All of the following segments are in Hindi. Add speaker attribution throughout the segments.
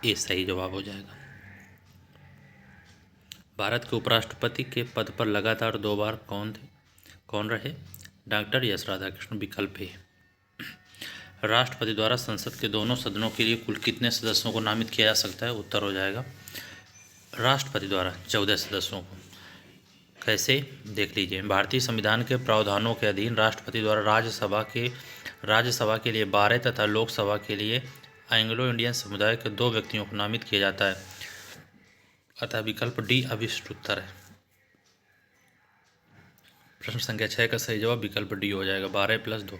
Speaker 1: ए सही जवाब हो जाएगा। भारत के उपराष्ट्रपति के पद पर लगातार 2 बार कौन रहे? Doctor S Radhakrishnan. विकल्प ए। राष्ट्रपति द्वारा संसद के दोनों सदनों के लिए कुल कितने सदस्यों को नामित किया जा सकता है? उत्तर हो जाएगा राष्ट्रपति द्वारा 14 सदस्यों को। कैसे? देख लीजिए। भारतीय संविधान के प्रावधानों के अधीन राष्ट्रपति द्वारा राज्यसभा के लिए 12 तथा लोकसभा के लिए एंग्लो इंडियन समुदाय के 2 व्यक्तियों को नामित किया जाता है। अतः विकल्प डी अभिष्ट उत्तर है। प्रश्न संख्या 6 का सही जवाब विकल्प डी हो जाएगा, 12 + 2।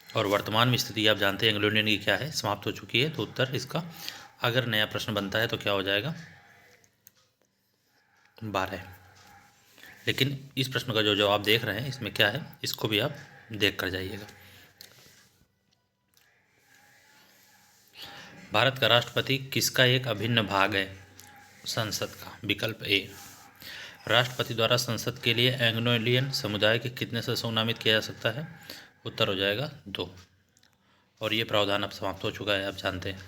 Speaker 1: और वर्तमान में स्थिति आप जानते हैं एंग्लो इंडियन की क्या है, समाप्त हो चुकी है। तो उत्तर इसका अगर नया प्रश्न बनता है तो क्या हो जाएगा? 12। लेकिन इस प्रश्न का जो जवाब देख रहे हैं इसमें क्या है, इसको भी आप देख कर जाइएगा। भारत का राष्ट्रपति किसका एक अभिन्न भाग है? संसद का। विकल्प ए। राष्ट्रपति द्वारा संसद के लिए एंग्लो इंडियन समुदाय के कितने सदस्यों को नामित किया जा सकता है? उत्तर हो जाएगा 2। और ये प्रावधान अब समाप्त हो चुका है, आप जानते हैं।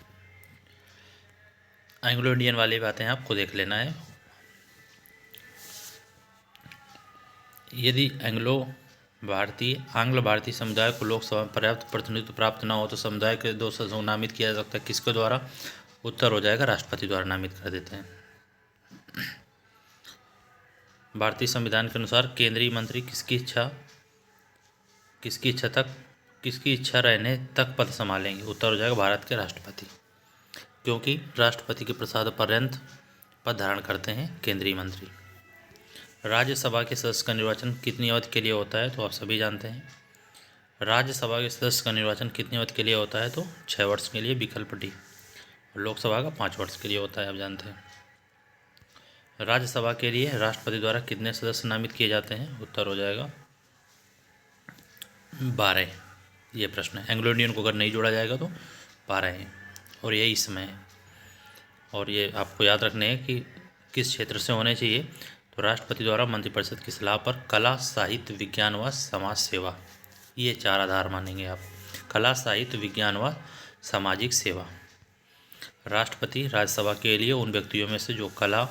Speaker 1: एंग्लो इंडियन वाली बातें आपको देख लेना है। यदि आंग्ल भारतीय समुदाय को लोकसभा में पर्याप्त प्रतिनिधित्व प्राप्त न हो तो समुदाय के 2 सदस्यों को नामित किया जा सकता है। किसके द्वारा? उत्तर हो जाएगा राष्ट्रपति द्वारा नामित कर देते हैं। भारतीय संविधान के अनुसार केंद्रीय मंत्री किसकी इच्छा रहने तक पद संभालेंगे? उत्तर हो जाएगा भारत के राष्ट्रपति, क्योंकि राष्ट्रपति के प्रसाद पर्यंत पद धारण करते हैं केंद्रीय मंत्री। राज्यसभा के सदस्य का निर्वाचन कितनी अवधि के लिए होता है? तो आप सभी जानते हैं। राज्यसभा के सदस्य का निर्वाचन कितनी अवधि के लिए होता है? तो 6 वर्ष के लिए। विकल्प डी। लोकसभा का 5 वर्ष के लिए होता है, आप जानते हैं। राज्यसभा के लिए राष्ट्रपति द्वारा कितने सदस्य नामित किए जाते हैं? उत्तर हो जाएगा 12। ये प्रश्न है। एंग्लो इंडियन को अगर नहीं जोड़ा जाएगा तो 12 है, और यही समय है। और ये आपको याद रखने हैं कि किस क्षेत्र से होने चाहिए। तो राष्ट्रपति द्वारा मंत्रिपरिषद की सलाह पर कला, साहित्य, विज्ञान व समाज सेवा, ये 4 आधार मानेंगे आप। कला, साहित्य, विज्ञान व सामाजिक सेवा। राष्ट्रपति राज्यसभा के लिए उन व्यक्तियों में से जो कला,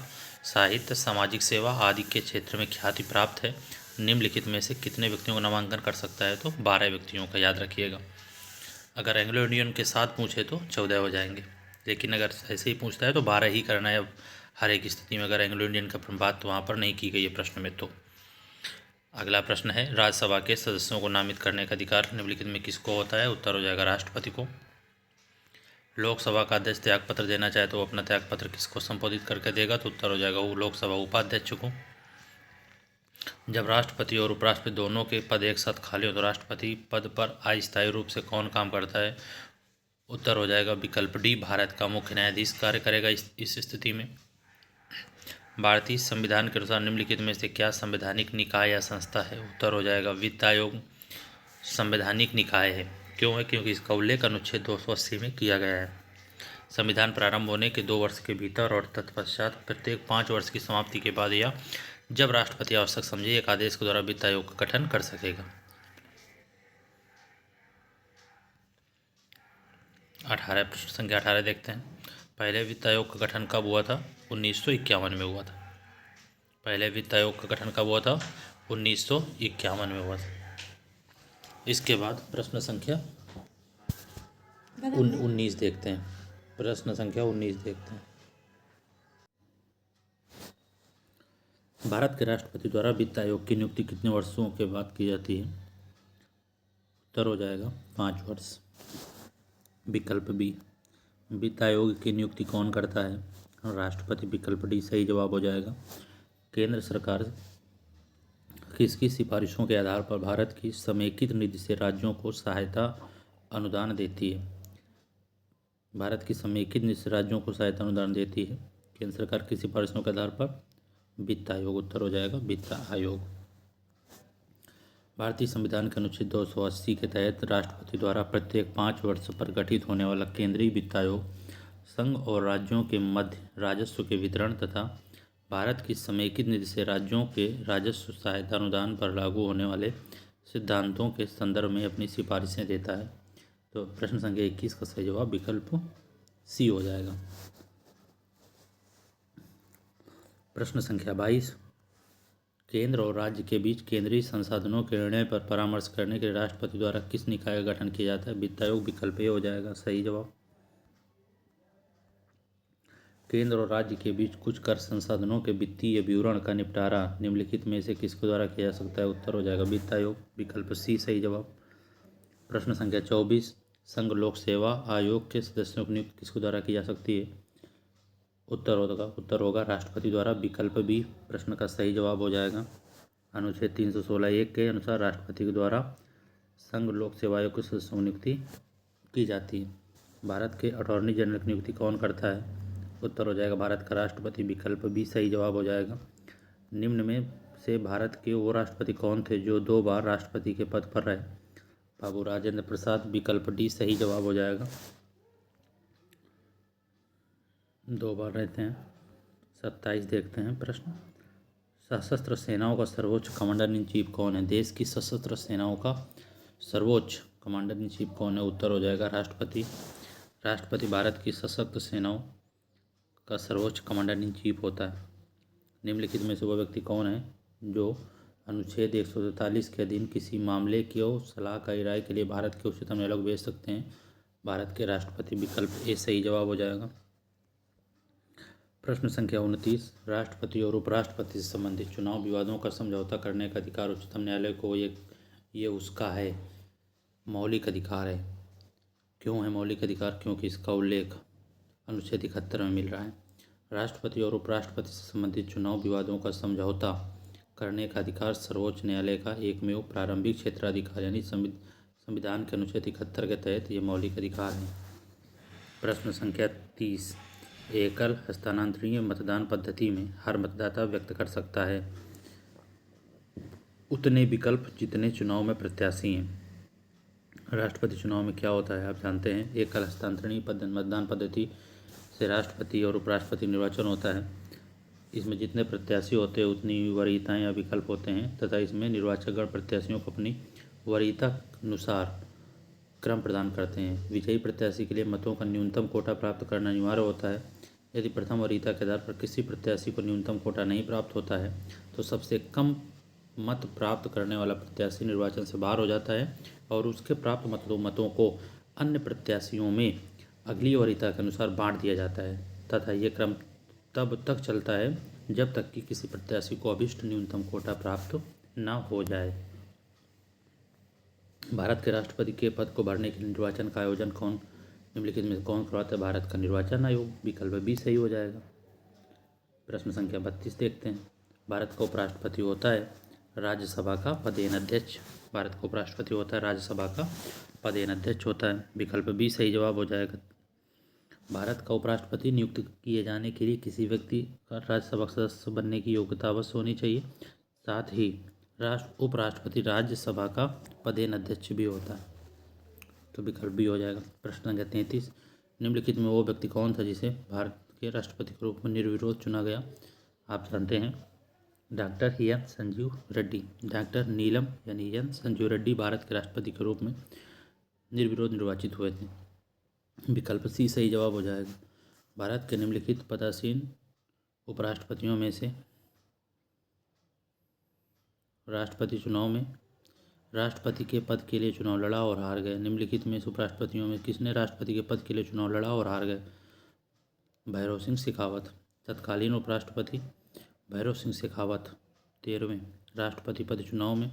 Speaker 1: साहित्य, सामाजिक सेवा आदि के क्षेत्र में ख्याति प्राप्त है, निम्नलिखित में से कितने व्यक्तियों का नामांकन कर सकता है? तो 12 व्यक्तियों का, याद रखिएगा। अगर एंग्लो इंडियन के साथ पूछे तो 14 हो जाएंगे, लेकिन अगर ऐसे ही पूछता है तो 12 ही करना है हर एक स्थिति में। अगर एंग्लो इंडियन का बात वहाँ पर नहीं की गई है प्रश्न में। तो अगला प्रश्न है, राज्यसभा के सदस्यों को नामित करने का अधिकार निम्नलिखित में किसको होता है? उत्तर हो जाएगा राष्ट्रपति को। लोकसभा का अध्यक्ष त्यागपत्र देना चाहे तो वो अपना त्यागपत्र किसको संबोधित करके देगा? तो उत्तर हो जाएगा वो लोकसभा उपाध्यक्ष को। जब राष्ट्रपति और उपराष्ट्रपति दोनों के पद एक साथ खाली हो तो राष्ट्रपति पद पर अस्थायी रूप से कौन काम करता है? उत्तर हो जाएगा विकल्प डी, भारत का मुख्य न्यायाधीश कार्य करेगा इस स्थिति में। भारतीय संविधान के अनुसार निम्नलिखित में से क्या संवैधानिक निकाय या संस्था है? उत्तर हो जाएगा वित्त आयोग संवैधानिक निकाय है। क्यों है? क्योंकि इसका उल्लेख अनुच्छेद 280 में किया गया है। संविधान प्रारंभ होने के 2 वर्ष के भीतर और तत्पश्चात प्रत्येक 5 वर्ष की समाप्ति के बाद या जब राष्ट्रपति आवश्यक समझे एक आदेश के द्वारा वित्त आयोग का गठन कर सकेगा। 18 प्रश्न संख्या 18 देखते हैं। पहले वित्त आयोग का गठन कब हुआ था? 1951 में हुआ था। पहले वित्त आयोग का गठन कब हुआ था? 1951 में हुआ था। इसके बाद प्रश्न संख्या 19 देखते हैं। प्रश्न संख्या 19 देखते हैं। भारत के राष्ट्रपति द्वारा वित्त आयोग की नियुक्ति कितने वर्षों के बाद की जाती है? उत्तर हो जाएगा 5 वर्ष। विकल्प बी। वित्त आयोग की नियुक्ति कौन करता है? राष्ट्रपति। विकल्प डी सही जवाब हो जाएगा। केंद्र सरकार किसकी सिफारिशों के आधार पर भारत की समेकित निधि से राज्यों को सहायता अनुदान देती है? भारत की समेकित निधि से राज्यों को सहायता अनुदान देती है केंद्र सरकार की सिफारिशों के आधार पर वित्त आयोग। उत्तर हो जाएगा वित्त आयोग। भारतीय संविधान के अनुच्छेद 280 के तहत राष्ट्रपति द्वारा प्रत्येक 5 वर्ष पर गठित होने वाला केंद्रीय वित्त आयोग संघ और राज्यों के मध्य राजस्व के वितरण तथा भारत की समेकित निधि से राज्यों के राजस्व सहायता अनुदान पर लागू होने वाले सिद्धांतों के संदर्भ में अपनी सिफारिशें देता है। तो प्रश्न संख्या 21 का सही जवाब विकल्प सी हो जाएगा। प्रश्न संख्या 22, केंद्र और राज्य के बीच केंद्रीय संसाधनों के निर्णय पर परामर्श करने के लिए राष्ट्रपति द्वारा किस निकाय का गठन किया जाता है? वित्त आयोग। विकल्प ए हो जाएगा सही जवाब। केंद्र और राज्य के बीच कुछ कर संसाधनों के वित्तीय विवरण का निपटारा निम्नलिखित में से किसके द्वारा किया जा सकता है? उत्तर हो जाएगा वित्त आयोग। विकल्प सी सही जवाब। प्रश्न संख्या 24, संघ लोक सेवा आयोग के सदस्यों की नियुक्ति किसके द्वारा की जा सकती है? उत्तर होगा राष्ट्रपति द्वारा। विकल्प बी प्रश्न का सही जवाब हो जाएगा। अनुच्छेद 316(1) के अनुसार राष्ट्रपति के द्वारा संघ लोक सेवा आयोग के सदस्यों की नियुक्ति की जाती है। भारत के अटॉर्नी जनरल की नियुक्ति कौन करता है? उत्तर हो जाएगा भारत का राष्ट्रपति। विकल्प बी सही जवाब हो जाएगा। निम्न में से भारत के वो राष्ट्रपति कौन थे जो 2 बार राष्ट्रपति के पद पर रहे? बाबू राजेंद्र प्रसाद। विकल्प डी सही जवाब हो जाएगा। 2 बार रहते हैं। 27 देखते हैं प्रश्न। सशस्त्र सेनाओं का सर्वोच्च कमांडर इन चीफ कौन है? देश की सशस्त्र सेनाओं का सर्वोच्च कमांडर इन चीफ कौन है? उत्तर हो जाएगा राष्ट्रपति। राष्ट्रपति भारत की सशस्त्र सेनाओं का सर्वोच्च कमांडर इन चीफ होता है। निम्नलिखित में से वो व्यक्ति कौन है जो अनुच्छेद 143 के अधीन किसी मामले की सलाह का राय के लिए भारत के उच्चतम न्यायालय को भेज सकते हैं? भारत के राष्ट्रपति। विकल्प ए सही जवाब हो जाएगा। प्रश्न संख्या 29, राष्ट्रपति और उपराष्ट्रपति से संबंधित चुनाव विवादों का समझौता करने का अधिकार उच्चतम न्यायालय को ये उसका है, मौलिक अधिकार है। क्यों है मौलिक अधिकार? क्योंकि इसका उल्लेख अनुच्छेद 71 में मिल रहा है। राष्ट्रपति और उपराष्ट्रपति से संबंधित चुनाव विवादों का समझौता करने का अधिकार सर्वोच्च न्यायालय का एकमेव प्रारंभिक क्षेत्राधिकार यानी संविधान के अनुच्छेद 71 के तहत ये मौलिक अधिकार है। प्रश्न संख्या 30, एकल हस्तांतरणीय मतदान पद्धति में हर मतदाता व्यक्त कर सकता है उतने विकल्प जितने चुनाव में प्रत्याशी हैं। राष्ट्रपति चुनाव में क्या होता है आप जानते हैं। एकल हस्तांतरणीय मतदान पद्धति से राष्ट्रपति और उपराष्ट्रपति निर्वाचन होता है। इसमें जितने प्रत्याशी होते हैं उतनी वरीयताएं या विकल्प होते हैं तथा इसमें निर्वाचकगण प्रत्याशियों को अपनी वरीयता अनुसार क्रम प्रदान करते हैं। विजयी प्रत्याशी के लिए मतों का न्यूनतम कोटा प्राप्त करना अनिवार्य होता है। यदि प्रथम वरीयता के आधार पर किसी प्रत्याशी को न्यूनतम कोटा नहीं प्राप्त होता है तो सबसे कम मत प्राप्त करने वाला प्रत्याशी निर्वाचन से बाहर हो जाता है और उसके प्राप्त मतों को अन्य प्रत्याशियों में अगली वरीयता के अनुसार बांट दिया जाता है तथा ये क्रम तब तक चलता है जब तक कि किसी प्रत्याशी को अभिष्ट न्यूनतम कोटा प्राप्त न हो जाए। भारत के राष्ट्रपति के पद को भरने के लिए निर्वाचन का आयोजन निम्नलिखित में कौन करवाता है? भारत का निर्वाचन आयोग। विकल्प बी सही हो जाएगा। प्रश्न संख्या 32 देखते हैं। भारत का उपराष्ट्रपति होता है राज्यसभा का पदेन अध्यक्ष। भारत का उपराष्ट्रपति होता है राज्यसभा का पदेन अध्यक्ष होता है। विकल्प बी सही जवाब हो जाएगा। भारत का उपराष्ट्रपति नियुक्त किए जाने के लिए किसी व्यक्ति का राज्यसभा सदस्य बनने की योग्यता अवश्य होनी चाहिए। साथ ही उपराष्ट्रपति राज्यसभा का पदेन अध्यक्ष भी होता है। तो विकल्प बी हो जाएगा। प्रश्न संख्या 33, निम्नलिखित में वो व्यक्ति कौन था जिसे भारत के राष्ट्रपति के रूप में निर्विरोध चुना गया? आप जानते हैं doctor N Sanjiva Reddy. Doctor Neelam यानी एन संजीव रेड्डी भारत के राष्ट्रपति के रूप में निर्विरोध निर्वाचित हुए थे। विकल्प सी सही जवाब हो जाएगा। भारत के निम्नलिखित पदासीन उपराष्ट्रपतियों में से राष्ट्रपति चुनाव में राष्ट्रपति के पद के लिए चुनाव लड़ा और हार गए। निम्नलिखित में उपराष्ट्रपतियों में किसने राष्ट्रपति के पद के लिए चुनाव लड़ा और हार गए? भैरव सिंह शेखावत। तत्कालीन उपराष्ट्रपति भैरव सिंह शेखावत 13वें राष्ट्रपति पद चुनाव में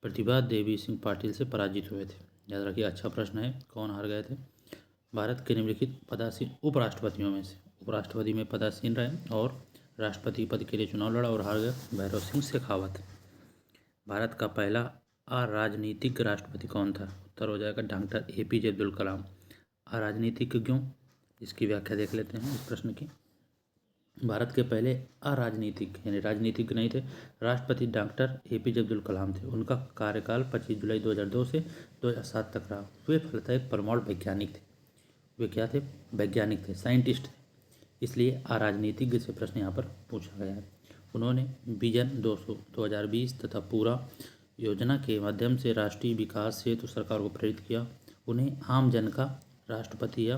Speaker 1: प्रतिभा देवी सिंह पाटिल से पराजित हुए थे। याद रखिए, अच्छा प्रश्न है। कौन हार गए थे? भारत के निम्नलिखित पदासीन उपराष्ट्रपतियों में से उपराष्ट्रपति में पदासीन रहे और राष्ट्रपति पद के लिए चुनाव लड़ा और हार गए भैरव सिंह शेखावत। भारत का पहला अराजनीतिक राष्ट्रपति कौन था? उत्तर हो जाएगा डॉक्टर APJ अब्दुल कलाम। अराजनीतिक क्यों, इसकी व्याख्या देख लेते हैं इस प्रश्न की। भारत के पहले अराजनीतिक यानी राजनीतिक नहीं थे राष्ट्रपति डॉक्टर APJ अब्दुल कलाम थे। उनका कार्यकाल 25 जुलाई 2002 से 2007 तक रहा। वे फलतः एक परमाणु वैज्ञानिक थे। वे क्या थे? वैज्ञानिक थे, साइंटिस्ट थे, इसलिए अराजनीतिज्ञ से प्रश्न यहाँ पर पूछा गया है। उन्होंने विजन 2020 तथा पूरा योजना के माध्यम से राष्ट्रीय विकास हेतु सरकार को प्रेरित किया। उन्हें आम जन का राष्ट्रपति या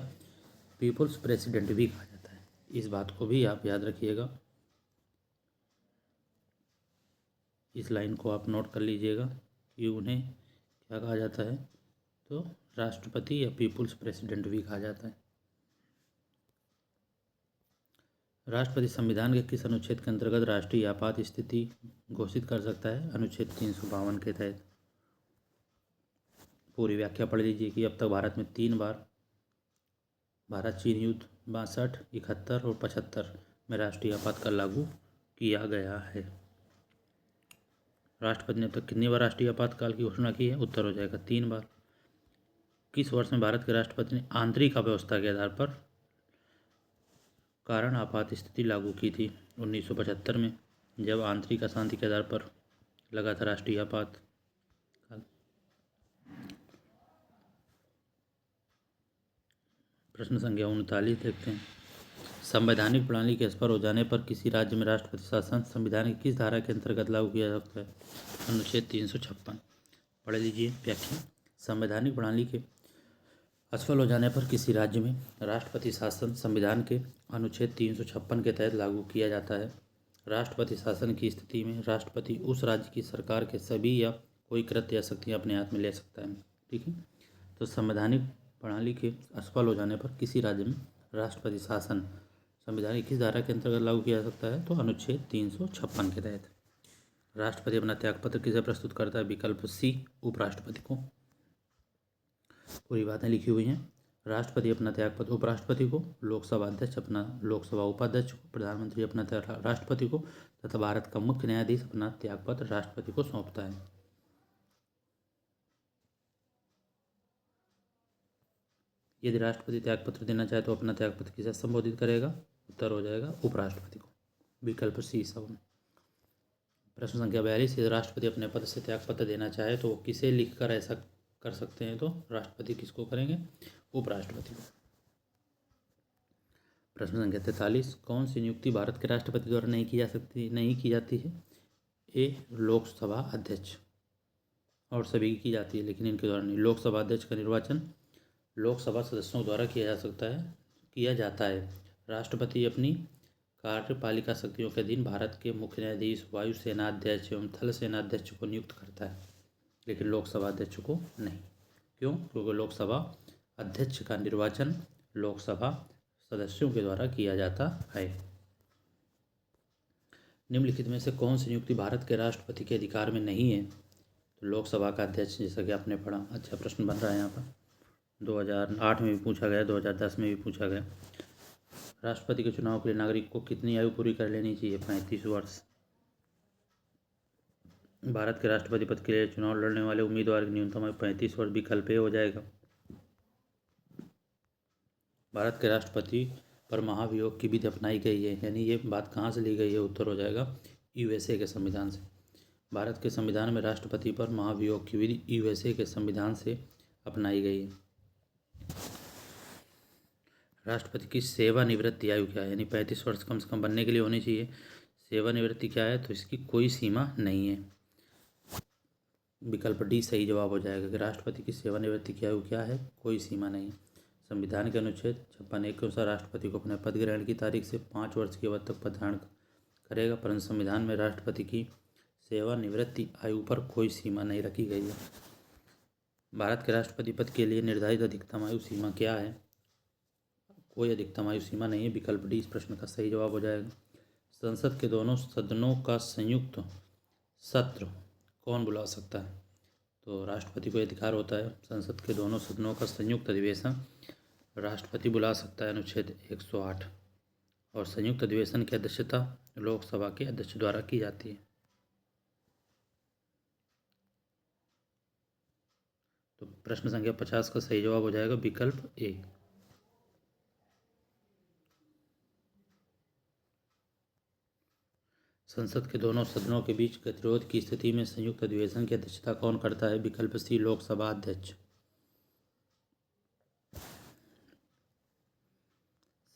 Speaker 1: पीपुल्स प्रेसिडेंट भी कहा जाता है। इस बात को भी आप याद रखिएगा, इस लाइन को आप नोट कर लीजिएगा कि उन्हें क्या कहा जाता है, तो राष्ट्रपति या पीपुल्स प्रेसिडेंट भी कहा जाता है। राष्ट्रपति संविधान के किस अनुच्छेद के अंतर्गत राष्ट्रीय आपात स्थिति घोषित कर सकता है? अनुच्छेद 352 के तहत। पूरी व्याख्या पढ़ लीजिए कि अब तक भारत में 3 बार भारत चीन युद्ध 62, 71 और 75 में राष्ट्रीय आपातकाल लागू किया गया है। राष्ट्रपति ने अब तक कितनी बार राष्ट्रीय आपातकाल की घोषणा की है? उत्तर हो जाएगा 3 बार। किस वर्ष में भारत के राष्ट्रपति ने आंतरिक अव्यवस्था के आधार पर कारण आपात स्थिति लागू की थी? 1975 में, जब आंतरिक अशांति के आधार पर लगा था राष्ट्रीय आपात। प्रश्न संख्या 39 देखते हैं। संवैधानिक प्रणाली के असफल हो जाने पर किसी राज्य में राष्ट्रपति शासन संविधान की किस धारा के अंतर्गत लागू किया जा सकता है? अनुच्छेद 356। पढ़ लीजिए व्याख्या। संवैधानिक प्रणाली के असफल हो जाने पर किसी राज्य में राष्ट्रपति शासन संविधान के अनुच्छेद 356 के तहत लागू किया जाता है। राष्ट्रपति शासन की स्थिति में राष्ट्रपति उस राज्य की सरकार के सभी या कोई कृत्य या शक्तियाँ अपने हाथ में ले सकता है। ठीक है, तो संवैधानिक प्रणाली के असफल हो जाने पर किसी राज्य में राष्ट्रपति शासन संविधान की किस धारा के अंतर्गत लागू किया जा सकता है? तो अनुच्छेद 356 के तहत। राष्ट्रपति अपना त्यागपत्र किसे प्रस्तुत करता है? विकल्प सी, उपराष्ट्रपति को। पूरी बातें लिखी हुई हैं। राष्ट्रपति अपना त्यागपत्र उपराष्ट्रपति को, लोकसभा अध्यक्ष अपना लोकसभा उपाध्यक्ष को, प्रधानमंत्री अपना राष्ट्रपति को तथा भारत का मुख्य न्यायाधीश अपना त्यागपत्र राष्ट्रपति को सौंपता है। यदि राष्ट्रपति त्यागपत्र देना चाहे तो अपना त्यागपत्र किसे संबोधित करेगा? उत्तर हो जाएगा उपराष्ट्रपति को, विकल्प सी सब। प्रश्न संख्या 42। यदि राष्ट्रपति अपने पद से त्यागपत्र देना चाहे तो वो किसे लिखकर ऐसा कर सकते हैं? तो राष्ट्रपति किसको करेंगे? उपराष्ट्रपति को। प्रश्न संख्या 43। कौन सी नियुक्ति भारत के राष्ट्रपति द्वारा नहीं की जाती है? ए, लोकसभा अध्यक्ष, और सभी की जाती है लेकिन इनके द्वारा नहीं। लोकसभा अध्यक्ष का निर्वाचन लोकसभा सदस्यों द्वारा किया जाता है। राष्ट्रपति अपनी कार्यपालिका शक्तियों के अधीन भारत के मुख्य न्यायाधीश, वायुसेना अध्यक्ष एवं थल सेना अध्यक्ष को नियुक्त करता है, लेकिन लोकसभा अध्यक्ष को नहीं। क्यों? क्योंकि लोकसभा अध्यक्ष का निर्वाचन लोकसभा सदस्यों के द्वारा किया जाता है। निम्नलिखित में से कौन सी नियुक्ति भारत के राष्ट्रपति के अधिकार में नहीं है? तो लोकसभा का अध्यक्ष, जैसा कि आपने पढ़ा। अच्छा प्रश्न बन रहा है यहाँ पर, 2008 में भी पूछा गया, 2010 में भी पूछा गया। राष्ट्रपति के चुनाव के लिए नागरिक को कितनी आयु पूरी कर लेनी चाहिए? 35 वर्ष। भारत के राष्ट्रपति पद के लिए चुनाव लड़ने वाले उम्मीदवार की न्यूनतम आयु 35 वर्ष, विकल्प ए हो जाएगा। भारत के राष्ट्रपति पर महाभियोग की विधि अपनाई गई है, यानी ये बात कहाँ से ली गई है? उत्तर हो जाएगा यूएसए के संविधान से। भारत के संविधान में राष्ट्रपति पर महाभियोग की विधि यूएसए के संविधान से अपनाई गई है। राष्ट्रपति की सेवानिवृत्ति आयु क्या है? यानी 35 वर्ष कम से कम बनने के लिए होनी चाहिए। सेवानिवृत्ति क्या है? तो इसकी कोई सीमा नहीं है, विकल्प डी सही जवाब हो जाएगा कि राष्ट्रपति की सेवानिवृत्ति की आयु क्या है? कोई सीमा नहीं। संविधान के अनुच्छेद 56(1) के अनुसार राष्ट्रपति को अपने पद ग्रहण की तारीख से 5 वर्ष की अवधि तक पद धारण करेगा, परंतु संविधान में राष्ट्रपति की सेवानिवृत्ति आयु पर कोई सीमा नहीं रखी गई है। भारत के राष्ट्रपति पद के लिए निर्धारित अधिकतम आयु सीमा क्या है? कोई अधिकतम आयु सीमा नहीं है, विकल्प डी इस प्रश्न का सही जवाब हो जाएगा। संसद के दोनों सदनों का संयुक्त सत्र कौन बुला सकता है? तो राष्ट्रपति को अधिकार होता है संसद के दोनों सदनों का संयुक्त अधिवेशन राष्ट्रपति बुला सकता है, अनुच्छेद 108। और संयुक्त अधिवेशन की अध्यक्षता लोकसभा के अध्यक्ष द्वारा की जाती है। तो प्रश्न संख्या 50 का सही जवाब हो जाएगा विकल्प ए। संसद के दोनों सदनों के बीच गतिरोध की स्थिति में संयुक्त अधिवेशन की अध्यक्षता कौन करता है? विकल्प सी लोकसभा अध्यक्ष।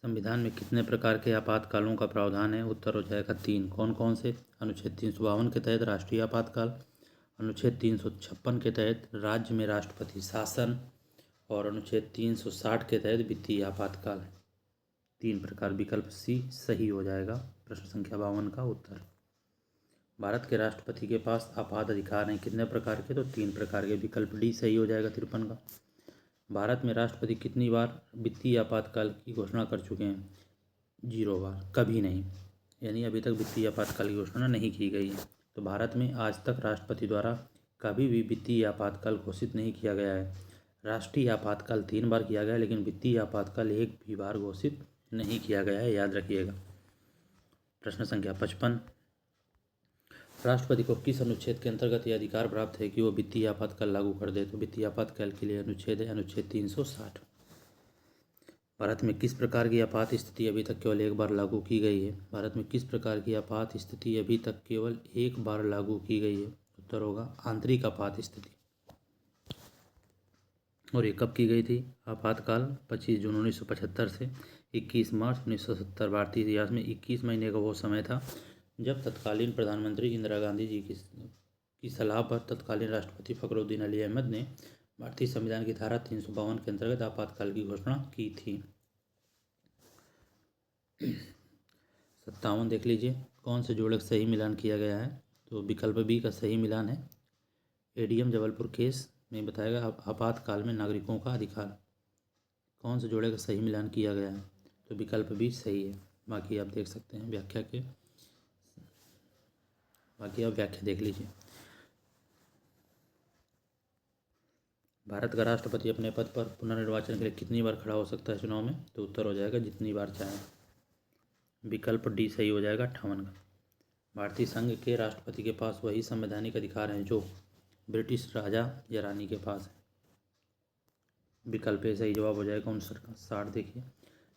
Speaker 1: संविधान में कितने प्रकार के आपातकालों का प्रावधान है? उत्तर हो जाएगा 3। कौन कौन से? अनुच्छेद 352 के तहत राष्ट्रीय आपातकाल, अनुच्छेद 356 के तहत राज्य में राष्ट्रपति शासन और अनुच्छेद 360 के तहत वित्तीय आपातकाल। 3 प्रकार, विकल्प सी सही हो जाएगा प्रश्न संख्या 52 का उत्तर। भारत के राष्ट्रपति के पास आपात अधिकार हैं कितने प्रकार के? तो 3 प्रकार के, विकल्प डी सही हो जाएगा 53 का। भारत में राष्ट्रपति कितनी बार वित्तीय आपातकाल की घोषणा कर चुके हैं? 0 बार, कभी नहीं, यानी अभी तक वित्तीय आपातकाल की घोषणा नहीं की गई है। तो भारत में आज तक राष्ट्रपति द्वारा कभी भी वित्तीय आपातकाल घोषित नहीं किया गया है। राष्ट्रीय आपातकाल 3 बार किया गया है, लेकिन वित्तीय आपातकाल एक भी बार घोषित नहीं किया गया है, याद रखिएगा। प्रश्न संख्या 55, राष्ट्रपति को किस अनुच्छेद के अंतर्गत यह अधिकार प्राप्त है कि वो वित्तीय आपातकाल लागू कर दे? तो वित्तीय आपातकाल के लिए अनुच्छेद है अनुच्छेद 360। भारत में किस प्रकार की आपात स्थिति अभी तक केवल एक बार लागू की गई है? भारत में किस प्रकार की आपात स्थिति अभी तक केवल एक बार लागू की गई है? उत्तर होगा आंतरिक आपात स्थिति। और ये कब की गई थी? आपातकाल 25 जून 1975 से 21 मार्च 1970। भारतीय इतिहास में 21 महीने का वो समय था जब तत्कालीन प्रधानमंत्री इंदिरा गांधी जी की सलाह पर तत्कालीन राष्ट्रपति फ़खरुद्दीन अली अहमद ने भारतीय संविधान की धारा 352 के अंतर्गत आपातकाल की घोषणा की थी। 57 देख लीजिए, कौन से जोड़े का सही मिलान किया गया है? तो विकल्प बी का सही मिलान है। एडीएम जबलपुर केस में बताएगा आपातकाल में नागरिकों का अधिकार। कौन से जोड़े का सही मिलान किया गया है? तो विकल्प बी सही है। बाकी आप देख सकते हैं व्याख्या के, बाकी आप व्याख्या देख लीजिए। भारत का राष्ट्रपति अपने पद पर पुनर्निर्वाचन के लिए कितनी बार खड़ा हो सकता है चुनाव में? तो उत्तर हो जाएगा जितनी बार चाहे। विकल्प डी सही हो जाएगा 58 का। भारतीय संघ के राष्ट्रपति के पास वही संवैधानिक अधिकार हैं जो ब्रिटिश राजा या रानी के पास है। विकल्प ए सही जवाब हो जाएगा 59 का। 60 देखिए,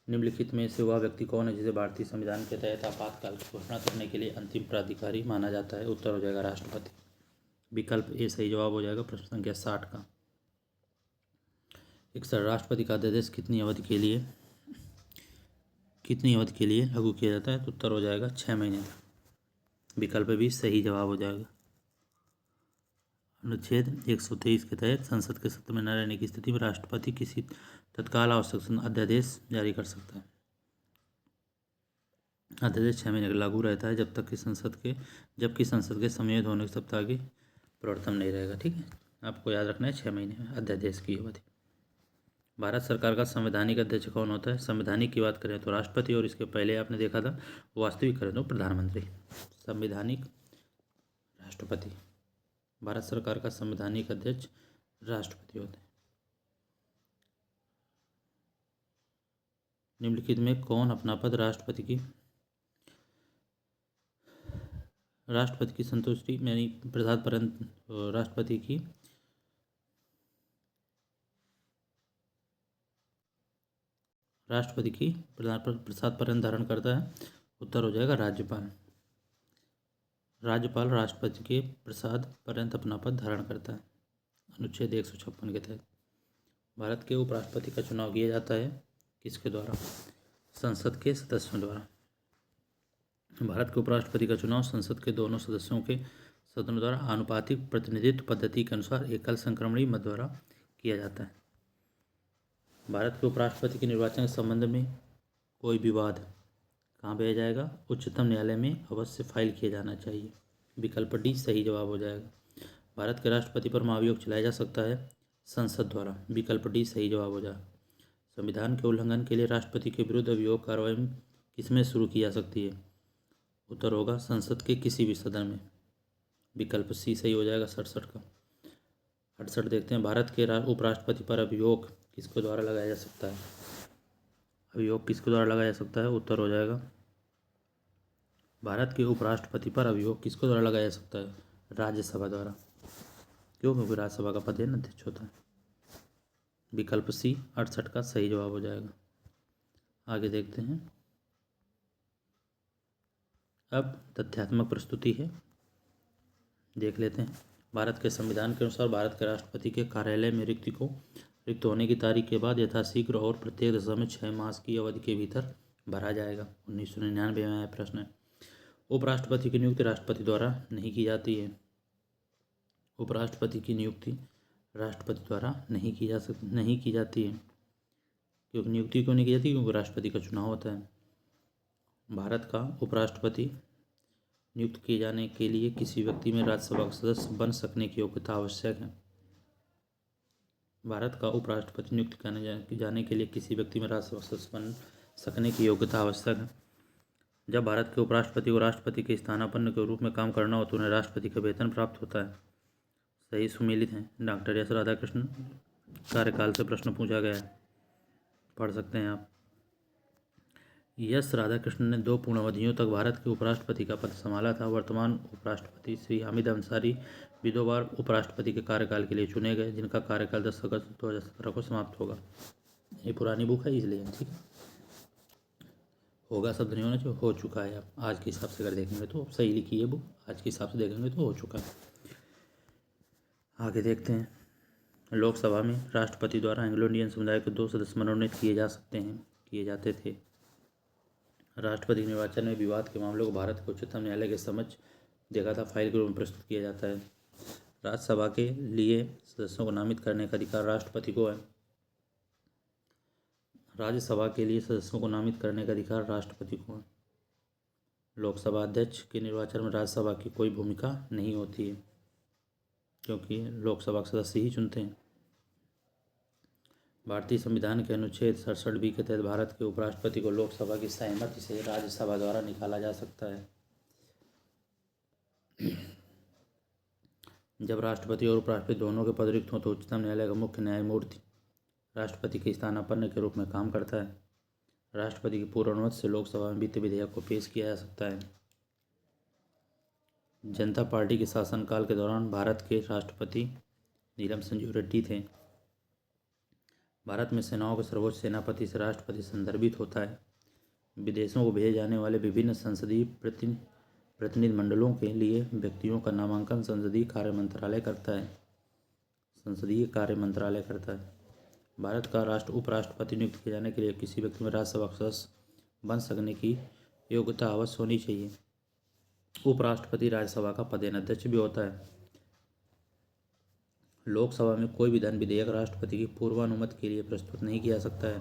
Speaker 1: निम्नलिखित में से वह व्यक्ति कौन है जिसे भारतीय संविधान के तहत आपातकाल की घोषणा करने के लिए अंतिम प्राधिकारी माना जाता है? उत्तर हो जाएगा राष्ट्रपति। विकल्प ए सही जवाब हो जाएगा प्रश्न संख्या 60 का। एक राष्ट्रपति का अध्यादेश कितनी अवधि के लिए लागू किया जाता है? तो उत्तर हो जाएगा 6 महीने तक। विकल्प भी सही जवाब हो जाएगा। अनुच्छेद 123 के तहत संसद के सत्र में न रहने की स्थिति में राष्ट्रपति किसी तत्काल आवश्यक अध्यादेश जारी कर सकता है। अध्यादेश 6 महीने का लागू रहता है जबकि संसद के समन्वित होने के सप्ताह की प्रवर्तन नहीं रहेगा। ठीक है, आपको याद रखना है 6 महीने अध्यादेश की अवधि। भारत सरकार का संवैधानिक अध्यक्ष कौन होता है? संवैधानिक की बात करें तो राष्ट्रपति, और इसके पहले आपने देखा था वास्तविक करें तो प्रधानमंत्री। संवैधानिक राष्ट्रपति, भारत सरकार का संवैधानिक अध्यक्ष राष्ट्रपति होते हैं। निम्नलिखित में कौन अपना पद राष्ट्रपति की संतुष्टि यानी प्रसाद पर्यंत धारण करता है? उत्तर हो जाएगा राज्यपाल। राज्यपाल राष्ट्रपति के प्रसाद पर्यंत अपना पद धारण करता है अनुच्छेद 156 के तहत। भारत के उपराष्ट्रपति का चुनाव किया जाता है किसके द्वारा? संसद के सदस्यों द्वारा। भारत के उपराष्ट्रपति का चुनाव संसद के दोनों सदस्यों के सदनों द्वारा आनुपातिक प्रतिनिधित्व पद्धति के अनुसार एकल संक्रमणीय मत द्वारा किया जाता है। भारत के उपराष्ट्रपति के निर्वाचन के संबंध में कोई विवाद कहाँ भेजा जाएगा? उच्चतम न्यायालय में अवश्य फाइल किया जाना चाहिए। विकल्प डी सही जवाब हो जाएगा। भारत के राष्ट्रपति पर महाभियोग चलाया जा सकता है संसद द्वारा। विकल्प डी सही जवाब हो जाएगा। संविधान के उल्लंघन के लिए राष्ट्रपति के विरुद्ध अभियोग कार्रवाई किसमें शुरू की जा सकती है? उत्तर होगा संसद के किसी भी सदन में। विकल्प सी सही हो जाएगा 67 का। 68 देखते हैं, भारत के उपराष्ट्रपति पर अभियोग किसके द्वारा लगाया जा सकता है? अभियोग किसके द्वारा लगाया जा सकता है? उत्तर हो जाएगा भारत के उपराष्ट्रपति पर अभियोग किसके द्वारा लगाया जा सकता है? राज्यसभा द्वारा। क्यों? क्योंकि राज्यसभा का पदेन अध्यक्ष होता है। विकल्प सी 68 का सही जवाब हो जाएगा। आगे देखते हैं, अब तथ्यात्मक प्रस्तुति है, देख लेते हैं। भारत के संविधान के अनुसार भारत के राष्ट्रपति के कार्यालय में रिक्त होने की तारीख के बाद यथाशीघ्र और प्रत्येक दशा में 6 मास की अवधि के भीतर भरा जाएगा। 1999 में आया प्रश्न है। उपराष्ट्रपति की नियुक्ति राष्ट्रपति द्वारा नहीं की जाती है। उपराष्ट्रपति की नियुक्ति राष्ट्रपति द्वारा नहीं की जाती है। क्योंकि नियुक्ति क्यों नहीं की जाती? क्योंकि राष्ट्रपति का चुनाव होता है। भारत का उपराष्ट्रपति नियुक्त किए जाने के लिए किसी व्यक्ति में राज्यसभा का सदस्य बन सकने की योग्यता आवश्यक है। भारत का उपराष्ट्रपति नियुक्त किए जाने के लिए किसी व्यक्ति में राज्यसभा सदस्य बन सकने की योग्यता आवश्यक है। जब भारत के उपराष्ट्रपति को राष्ट्रपति के स्थानापन्न के रूप में काम करना हो तो उन्हें राष्ट्रपति का वेतन प्राप्त होता है। सही सुमेलित हैं। डॉक्टर एस राधाकृष्णन कार्यकाल से प्रश्न पूछा गया है, पढ़ सकते हैं आप। एस राधाकृष्णन ने 2 पूर्ण अवधियों तक भारत के उपराष्ट्रपति का पद संभाला था। वर्तमान उपराष्ट्रपति श्री हामिद अंसारी भी 2 बार उपराष्ट्रपति के कार्यकाल के लिए चुने गए, जिनका कार्यकाल 10 अगस्त 2017 को समाप्त होगा। ये पुरानी बुक है इसलिए, ठीक है। होगा शब्द नहीं होना चाहिए, हो चुका है। आप आज के हिसाब से अगर देखेंगे तो सही लिखी है बुक, आज के हिसाब से देखेंगे तो हो चुका है। आगे देखते हैं। लोकसभा में राष्ट्रपति द्वारा एंग्लो इंडियन समुदाय के 2 सदस्य मनोनीत किए जाते थे। राष्ट्रपति निर्वाचन में विवाद के मामलों को भारत के उच्चतम न्यायालय के समक्ष देखा था फाइल के रूप में प्रस्तुत किया जाता है। राज्यसभा के लिए सदस्यों को नामित करने का अधिकार राष्ट्रपति को है। राज्यसभा के लिए सदस्यों को नामित करने का अधिकार राष्ट्रपति को है। लोकसभा अध्यक्ष के निर्वाचन में राज्यसभा की कोई भूमिका नहीं होती है, क्योंकि लोकसभा के सदस्य ही चुनते हैं। भारतीय संविधान के अनुच्छेद 67B के तहत भारत के उपराष्ट्रपति को लोकसभा की सहमति से राज्यसभा द्वारा निकाला जा सकता है। जब राष्ट्रपति और उपराष्ट्रपति दोनों के पद रिक्त हों तो उच्चतम न्यायालय का मुख्य न्यायमूर्ति राष्ट्रपति के स्थानापन्न के रूप में काम करता है। राष्ट्रपति की पूर्व अनुमति से लोकसभा में वित्त विधेयक को पेश किया जा सकता है। जनता पार्टी के शासनकाल के दौरान भारत के राष्ट्रपति नीलम संजीव रेड्डी थे। भारत में सेनाओं के सर्वोच्च सेनापति से राष्ट्रपति संदर्भित होता है। विदेशों को भेजे जाने वाले विभिन्न संसदीय प्रतिनिधिमंडलों के लिए व्यक्तियों का नामांकन संसदीय कार्य मंत्रालय करता है। भारत का उपराष्ट्रपति नियुक्त किए जाने के लिए किसी व्यक्ति में राज्यसभा का सदस्य बन सकने की योग्यता अवश्य होनी चाहिए। उपराष्ट्रपति राज्यसभा का पदेन अध्यक्ष भी होता है। लोकसभा में कोई भी धन विधेयक राष्ट्रपति की पूर्वानुमति के लिए प्रस्तुत नहीं किया जा सकता है।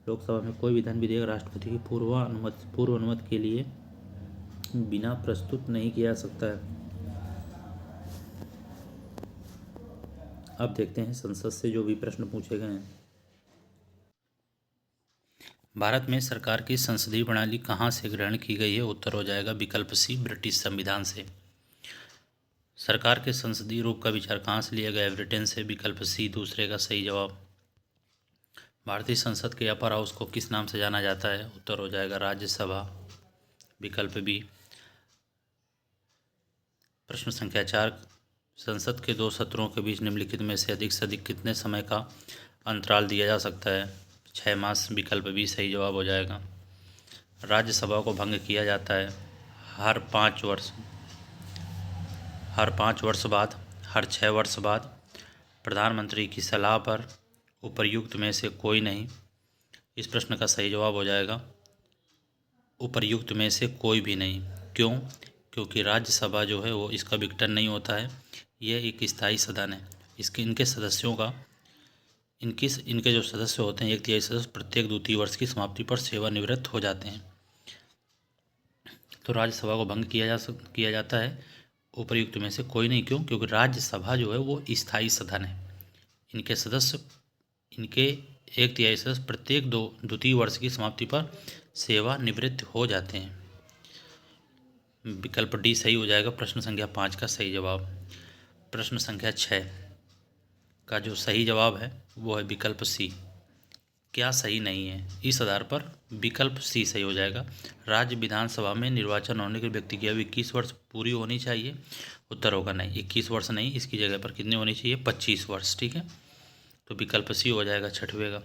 Speaker 1: लोकसभा में कोई भी धन विधेयक राष्ट्रपति की पूर्वानुमति के लिए बिना प्रस्तुत नहीं किया जा सकता है। अब देखते हैं संसद से जो भी प्रश्न पूछे गए हैं। भारत में सरकार की संसदीय प्रणाली कहाँ से ग्रहण की गई है? उत्तर हो जाएगा विकल्प सी, ब्रिटिश संविधान से। सरकार के संसदीय रूप का विचार कहाँ से लिया गया है? ब्रिटेन से, विकल्प सी दूसरे का सही जवाब। भारतीय संसद के अपर हाउस को किस नाम से जाना जाता है? उत्तर हो जाएगा राज्यसभा, विकल्प बी। प्रश्न संख्या 4, संसद के 2 सत्रों के बीच निम्नलिखित में से अधिक कितने समय का अंतराल दिया जा सकता है? 6 मास, विकल्प बी सही जवाब हो जाएगा। राज्यसभा को भंग किया जाता है हर 5 वर्ष बाद, हर 6 वर्ष बाद, प्रधानमंत्री की सलाह पर, उपर्युक्त में से कोई नहीं। इस प्रश्न का सही जवाब हो जाएगा उपर्युक्त में से कोई भी नहीं। क्यों? क्योंकि राज्यसभा जो है वो इसका विघटन नहीं होता है, यह एक स्थायी सदन है। इनके सदस्यों का इनके जो सदस्य होते हैं 1/3 सदस्य प्रत्येक द्वितीय वर्ष की समाप्ति पर सेवानिवृत्त हो जाते हैं। तो राज्यसभा को भंग किया जाता है उपर्युक्त में से कोई नहीं। क्यों? क्योंकि राज्यसभा जो है वो स्थायी सदन है। इनके 1/3 सदस्य प्रत्येक द्वितीय वर्ष की समाप्ति पर सेवानिवृत्त हो जाते हैं। विकल्प डी सही हो जाएगा प्रश्न संख्या 5 का सही जवाब। प्रश्न संख्या 6 का जो सही जवाब है वो है विकल्प सी। क्या सही नहीं है? इस आधार पर विकल्प सी सही हो जाएगा। राज्य विधानसभा में निर्वाचन होने के व्यक्ति की आयु 21 वर्ष पूरी होनी चाहिए। उत्तर होगा नहीं, 21 वर्ष नहीं, इसकी जगह पर कितने होनी चाहिए? 25 वर्ष। ठीक है, तो विकल्प सी हो जाएगा 6वें का।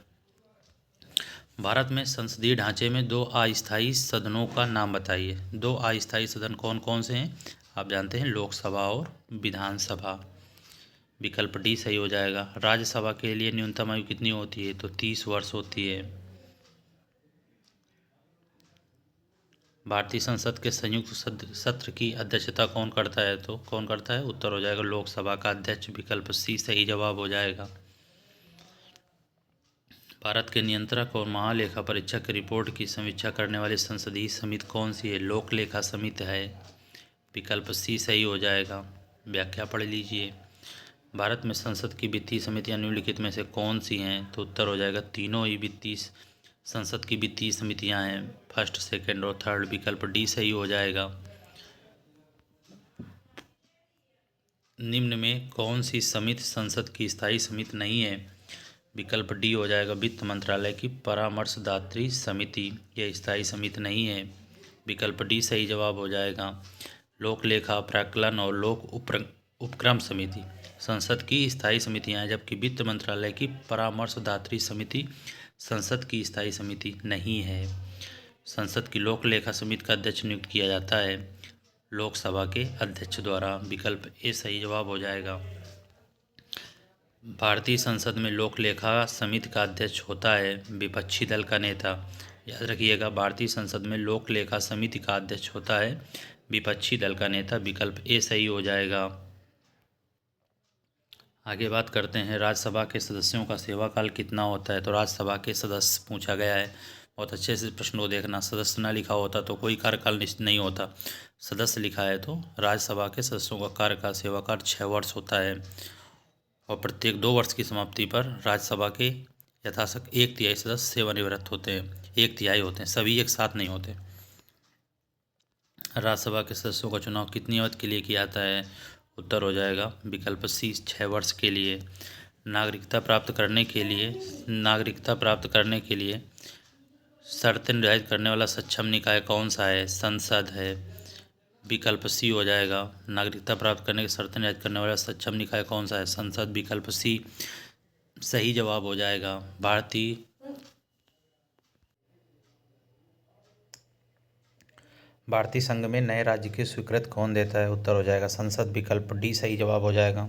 Speaker 1: भारत में संसदीय ढांचे में 2 अस्थायी सदनों का नाम बताइए। 2 अस्थायी सदन कौन कौन से हैं? आप जानते हैं, लोकसभा और विधानसभा। विकल्प डी सही हो जाएगा। राज्यसभा के लिए न्यूनतम आयु कितनी होती है? तो 30 वर्ष होती है। भारतीय संसद के संयुक्त सत्र की अध्यक्षता कौन करता है? तो कौन करता है? उत्तर हो जाएगा लोकसभा का अध्यक्ष। विकल्प सी सही जवाब हो जाएगा। भारत के नियंत्रक और महालेखा परीक्षक की रिपोर्ट की समीक्षा करने वाली संसदीय समिति कौन सी है? लोक लेखा समिति है। विकल्प सी सही हो जाएगा। व्याख्या पढ़ लीजिए। भारत में संसद की वित्तीय समितियां निम्नलिखित में से कौन सी हैं? तो उत्तर हो जाएगा तीनों ही वित्तीय संसद की वित्तीय समितियां हैं, फर्स्ट, सेकंड और थर्ड। विकल्प डी सही हो जाएगा। निम्न में कौन सी समिति संसद की स्थायी समिति नहीं है? विकल्प डी हो जाएगा वित्त मंत्रालय की परामर्शदात्री समिति, यह स्थायी समिति नहीं है। विकल्प डी सही जवाब हो जाएगा। लोक लेखा, प्राक्कलन और लोक उपक्रम समिति संसद की स्थायी समितियां हैं, जबकि वित्त मंत्रालय की परामर्शदात्री समिति संसद की स्थायी समिति नहीं है। संसद की लोक लेखा समिति का अध्यक्ष नियुक्त किया जाता है लोकसभा के अध्यक्ष द्वारा। विकल्प ए सही जवाब हो जाएगा। भारतीय संसद में लोक लेखा समिति का अध्यक्ष होता है विपक्षी दल का नेता। याद रखिएगा, भारतीय संसद में लोक लेखा समिति का अध्यक्ष होता है विपक्षी दल का नेता। विकल्प ए सही हो जाएगा। आगे बात करते हैं राज्यसभा के सदस्यों का सेवाकाल कितना होता है? तो राज्यसभा के सदस्य पूछा गया है। बहुत अच्छे से प्रश्न को देखना। सदस्य ना लिखा होता तो कोई कार्यकाल निश्चित नहीं होता। सदस्य लिखा है तो राज्यसभा के सदस्यों का कार्यकाल, सेवाकाल 6 वर्ष होता है और प्रत्येक 2 वर्ष की समाप्ति पर राज्यसभा के यथाशक 1/3 सदस्य सेवानिवृत्त होते हैं। 1/3 होते हैं, सभी एक साथ नहीं होते। राज्यसभा के सदस्यों का चुनाव कितनी अवधि के लिए किया जाता है? उत्तर हो जाएगा विकल्प सी 6 वर्ष के लिए। नागरिकता प्राप्त करने के लिए शर्तें निर्धारित करने वाला सक्षम निकाय कौन सा है? संसद है। विकल्प सी हो जाएगा। नागरिकता प्राप्त करने की शर्तें निर्धारित करने वाला सक्षम निकाय कौन सा है? संसद। विकल्प सी सही जवाब हो जाएगा। भारतीय संघ में नए राज्य की स्वीकृति कौन देता है? उत्तर हो जाएगा संसद। विकल्प डी सही जवाब हो जाएगा।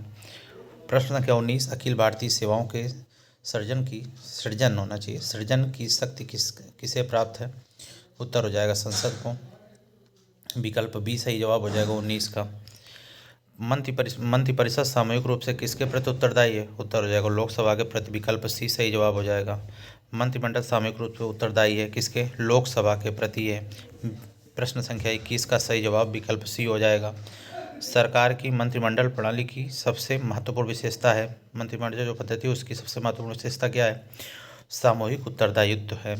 Speaker 1: प्रश्न संख्या 19, अखिल भारतीय सेवाओं के सृजन होना चाहिए। सृजन की शक्ति किसे प्राप्त है? उत्तर हो जाएगा संसद को। विकल्प बी सही जवाब हो जाएगा 19 का। मंत्रिपरिषद सामूहिक रूप से किसके प्रति उत्तरदायी है? उत्तर हो जाएगा लोकसभा के प्रति। विकल्प सी सही जवाब हो जाएगा। मंत्रिमंडल सामूहिक रूप से उत्तरदायी है किसके? लोकसभा के प्रति है। प्रश्न संख्या 21 का सही जवाब विकल्प सी हो जाएगा। सरकार की मंत्रिमंडल प्रणाली की सबसे महत्वपूर्ण विशेषता है। मंत्रिमंडल जो पद्धति है उसकी सबसे महत्वपूर्ण विशेषता क्या है? सामूहिक उत्तरदायित्व है।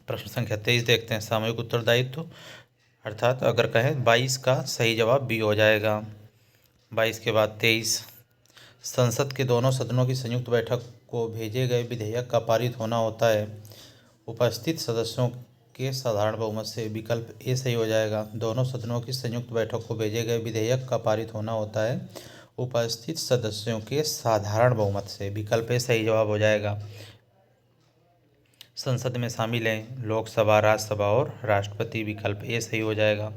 Speaker 1: प्रश्न संख्या 23 देखते हैं। सामूहिक उत्तरदायित्व अर्थात अगर कहें 22 का सही जवाब बी हो जाएगा। 22 के बाद 23, संसद के दोनों सदनों की संयुक्त बैठक को भेजे गए विधेयक का पारित होना होता है उपस्थित सदस्यों के साधारण बहुमत से। विकल्प ए सही हो जाएगा। दोनों सदनों की संयुक्त बैठक को भेजे गए विधेयक का पारित होना होता है उपस्थित सदस्यों के साधारण बहुमत से। विकल्प ए सही जवाब हो जाएगा। संसद में शामिल हैं लोकसभा, राज्यसभा और राष्ट्रपति। विकल्प ए सही हो जाएगा।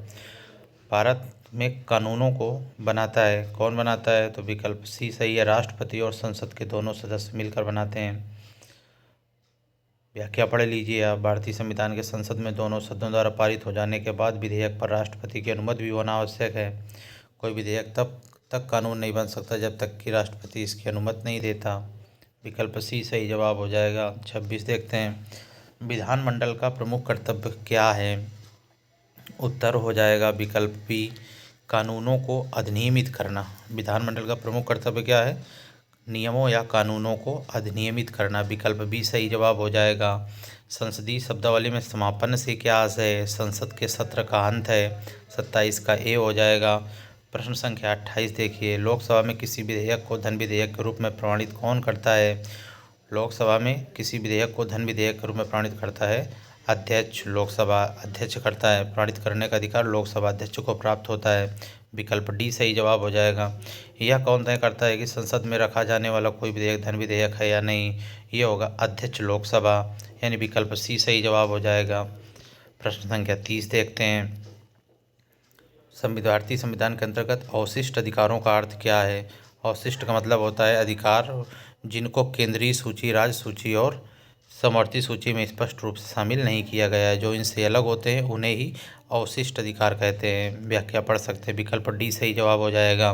Speaker 1: भारत में कानूनों को बनाता है कौन बनाता है? तो विकल्प सी सही है। राष्ट्रपति और संसद के दोनों सदस्य मिलकर बनाते हैं। व्याख्या पढ़ लीजिए आप। भारतीय संविधान के संसद में दोनों सदनों द्वारा पारित हो जाने के बाद विधेयक पर राष्ट्रपति की अनुमति भी होना आवश्यक है। कोई विधेयक तब तक कानून नहीं बन सकता जब तक कि राष्ट्रपति इसकी अनुमति नहीं देता। विकल्प सी सही जवाब हो जाएगा। 26 देखते हैं। विधानमंडल का प्रमुख कर्तव्य क्या है? उत्तर हो जाएगा विकल्प बी कानूनों को अधिनियमित करना। विधानमंडल का प्रमुख कर्तव्य क्या है? नियमों या कानूनों को अधिनियमित करना। विकल्प बी सही जवाब हो जाएगा। संसदीय शब्दावली में समापन से क्या आशय है? संसद के सत्र का अंत है। 27 का ए हो जाएगा। प्रश्न संख्या 28 देखिए। लोकसभा में किसी विधेयक को धन विधेयक के रूप में प्रमाणित कौन करता है? लोकसभा में किसी विधेयक को धन विधेयक के रूप में प्रमाणित करता है अध्यक्ष। लोकसभा अध्यक्ष करता है। प्रमाणित करने का अधिकार लोकसभा अध्यक्ष को प्राप्त होता है। विकल्प डी सही जवाब हो जाएगा। यह कौन तय करता है कि संसद में रखा जाने वाला कोई विधेयक धन विधेयक है या नहीं? ये होगा अध्यक्ष लोकसभा, यानी विकल्प सी सही जवाब हो जाएगा। प्रश्न संख्या 30 देखते हैं। भारतीय संविधान के अंतर्गत अवशिष्ट अधिकारों का अर्थ क्या है? अवशिष्ट का मतलब होता है अधिकार जिनको केंद्रीय सूची, राज्य सूची और समवर्ती सूची में स्पष्ट रूप से शामिल नहीं किया गया है। जो इनसे अलग होते हैं उन्हें ही अवशिष्ट अधिकार कहते हैं। व्याख्या पढ़ सकते हैं। विकल्प डी सही जवाब हो जाएगा।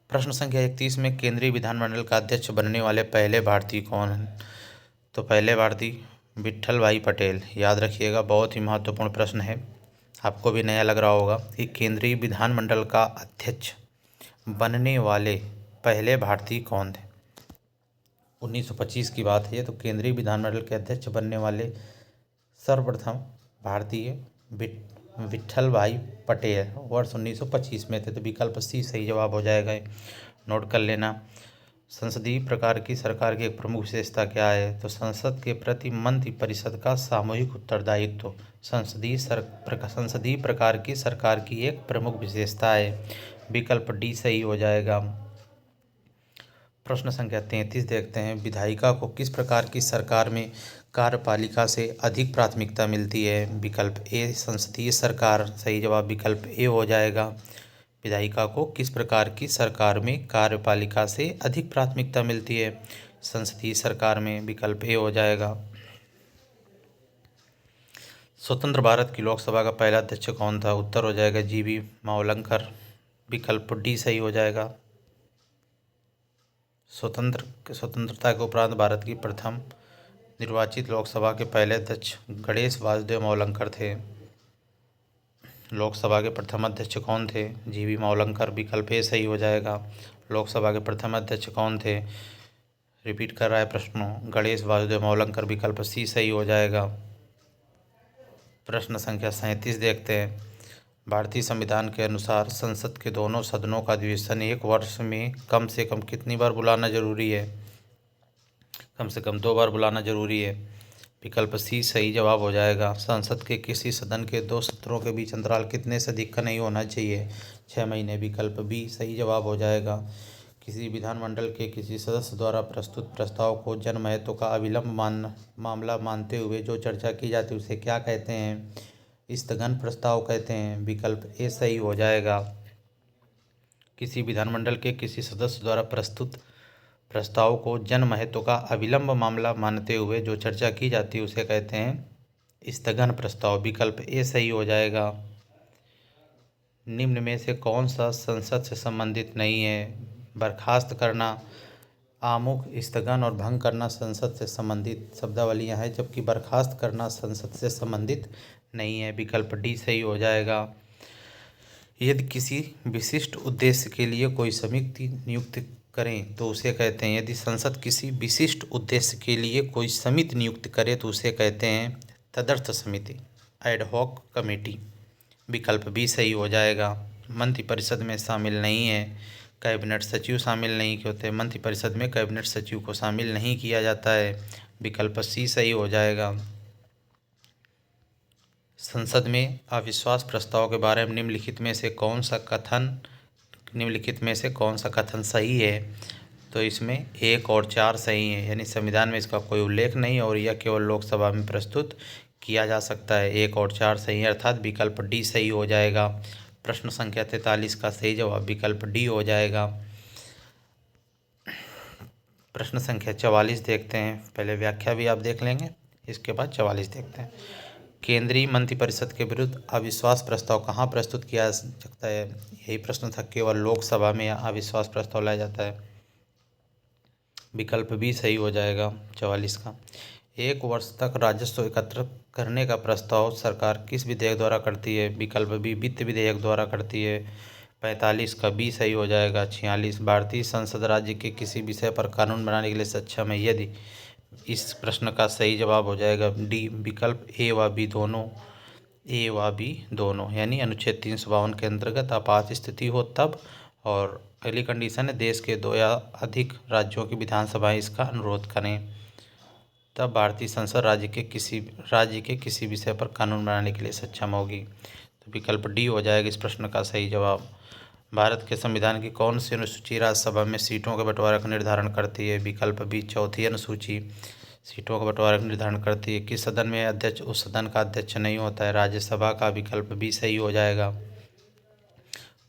Speaker 1: प्रश्न संख्या 31 में केंद्रीय विधानमंडल का अध्यक्ष बनने वाले पहले भारतीय कौन हैं? तो पहले भारतीय विट्ठल भाई पटेल। याद रखिएगा, बहुत ही महत्वपूर्ण प्रश्न है। आपको भी नया लग रहा होगा कि केंद्रीय विधानमंडल का अध्यक्ष बनने वाले पहले भारतीय कौन थे। 1925 की बात है। तो केंद्रीय विधानमंडल के अध्यक्ष बनने वाले सर्वप्रथम भारतीय विट्ठल भाई पटेल वर्ष 1925 में थे। तो विकल्प सी सही जवाब हो जाएगा। नोट कर लेना। संसदीय प्रकार की सरकार की एक प्रमुख विशेषता क्या है? तो संसद के प्रति मंत्रि परिषद का सामूहिक उत्तरदायित्व संसदीय प्रकार की सरकार की एक प्रमुख विशेषता है। विकल्प डी सही हो जाएगा। प्रश्न संख्या 33 देखते हैं। विधायिका को किस प्रकार की सरकार में कार्यपालिका से अधिक प्राथमिकता मिलती है? विकल्प ए संसदीय सरकार। सही जवाब विकल्प ए हो जाएगा। विधायिका को किस प्रकार की सरकार में कार्यपालिका से अधिक प्राथमिकता मिलती है? संसदीय सरकार में। विकल्प ए हो जाएगा। स्वतंत्र भारत की लोकसभा का पहला अध्यक्ष कौन था? उत्तर हो जाएगा जीवी मावलंकर। विकल्प डी सही हो जाएगा। स्वतंत्रता के उपरांत भारत की प्रथम निर्वाचित लोकसभा के पहले अध्यक्ष गणेश वासुदेव मावलंकर थे। लोकसभा के प्रथम अध्यक्ष कौन थे? जीवी मावलंकर। विकल्प ए सही हो जाएगा। लोकसभा के प्रथम अध्यक्ष कौन थे? रिपीट कर रहा है प्रश्नों। गणेश वासुदेव मावलंकर। विकल्प सी सही हो जाएगा। प्रश्न संख्या 37 देखते हैं। भारतीय संविधान के अनुसार संसद के दोनों सदनों का अधिवेशन एक वर्ष में कम से कम कितनी बार बुलाना जरूरी है? कम से कम 2 बार बुलाना जरूरी है। विकल्प सी सही जवाब हो जाएगा। संसद के किसी सदन के 2 सत्रों के बीच अंतराल कितने से अधिक का नहीं होना चाहिए? 6 महीने। विकल्प बी सही जवाब हो जाएगा। किसी विधानमंडल के किसी सदस्य द्वारा प्रस्तुत प्रस्ताव को जनमहत्व का अविलंब मामला मानते हुए जो चर्चा की जाती है उसे क्या कहते हैं? स्थगन प्रस्ताव कहते हैं। विकल्प ए सही हो जाएगा। किसी विधानमंडल के किसी सदस्य द्वारा प्रस्तुत प्रस्ताव को जनमहत्व का अविलंब मामला मानते हुए जो चर्चा की जाती है उसे कहते हैं स्थगन प्रस्ताव। विकल्प ए सही हो जाएगा। निम्न में से कौन सा संसद से संबंधित नहीं है? बर्खास्त करना, आमुख, स्थगन और भंग करना संसद से संबंधित शब्दावलियां हैं, जबकि बर्खास्त करना संसद से संबंधित नहीं है। विकल्प डी सही हो जाएगा। यदि किसी विशिष्ट उद्देश्य के लिए कोई समिति नियुक्त करें तो उसे कहते हैं, यदि संसद किसी विशिष्ट उद्देश्य के लिए कोई समिति नियुक्त करे तो उसे कहते हैं तदर्थ समिति, एडहॉक कमेटी। विकल्प बी सही हो जाएगा। मंत्रिपरिषद में शामिल नहीं है। कैबिनेट सचिव शामिल नहीं होते। मंत्रिपरिषद में कैबिनेट सचिव को शामिल नहीं किया जाता है। विकल्प सी सही हो जाएगा। संसद में अविश्वास प्रस्ताव के बारे में निम्नलिखित में से कौन सा कथन सही है? तो इसमें 1 और 4 सही है, यानी संविधान में इसका कोई उल्लेख नहीं और यह केवल लोकसभा में प्रस्तुत किया जा सकता है। 1 और 4 सही है, अर्थात विकल्प डी सही हो जाएगा। प्रश्न संख्या 43 का सही जवाब विकल्प डी हो जाएगा। प्रश्न संख्या 44 देखते हैं। पहले व्याख्या भी आप देख लेंगे, इसके बाद 44 देखते हैं। केंद्रीय मंत्रिपरिषद के विरुद्ध अविश्वास प्रस्ताव कहाँ प्रस्तुत किया जा सकता है? यही प्रश्न था। केवल लोकसभा में अविश्वास प्रस्ताव लाया जाता है। विकल्प भी सही हो जाएगा 44 का। 1 वर्ष तक राजस्व एकत्र करने का प्रस्ताव सरकार किस विधेयक द्वारा करती है? विकल्प बी वित्त विधेयक द्वारा करती है। 45 का बी सही हो जाएगा। 46 भारतीय संसद राज्य के किसी विषय पर कानून बनाने के लिए सक्षम है? यदि इस प्रश्न का सही जवाब हो जाएगा डी विकल्प ए व बी दोनों, यानी अनुच्छेद 352 के अंतर्गत आपात स्थिति हो तब, और अगली कंडीशन है देश के 2 या अधिक राज्यों की विधानसभाएं इसका अनुरोध करें, तब भारतीय संसद राज्य के किसी विषय पर कानून बनाने के लिए सक्षम होगी। तो विकल्प डी हो जाएगा इस प्रश्न का सही जवाब। भारत के संविधान की कौन सी अनुसूची राज्यसभा में सीटों के बंटवारे का निर्धारण करती है? विकल्प बी 4थी अनुसूची सीटों का बंटवारे का निर्धारण करती है। किस सदन में अध्यक्ष उस सदन का अध्यक्ष नहीं होता है? राज्यसभा का। विकल्प बी सही हो जाएगा।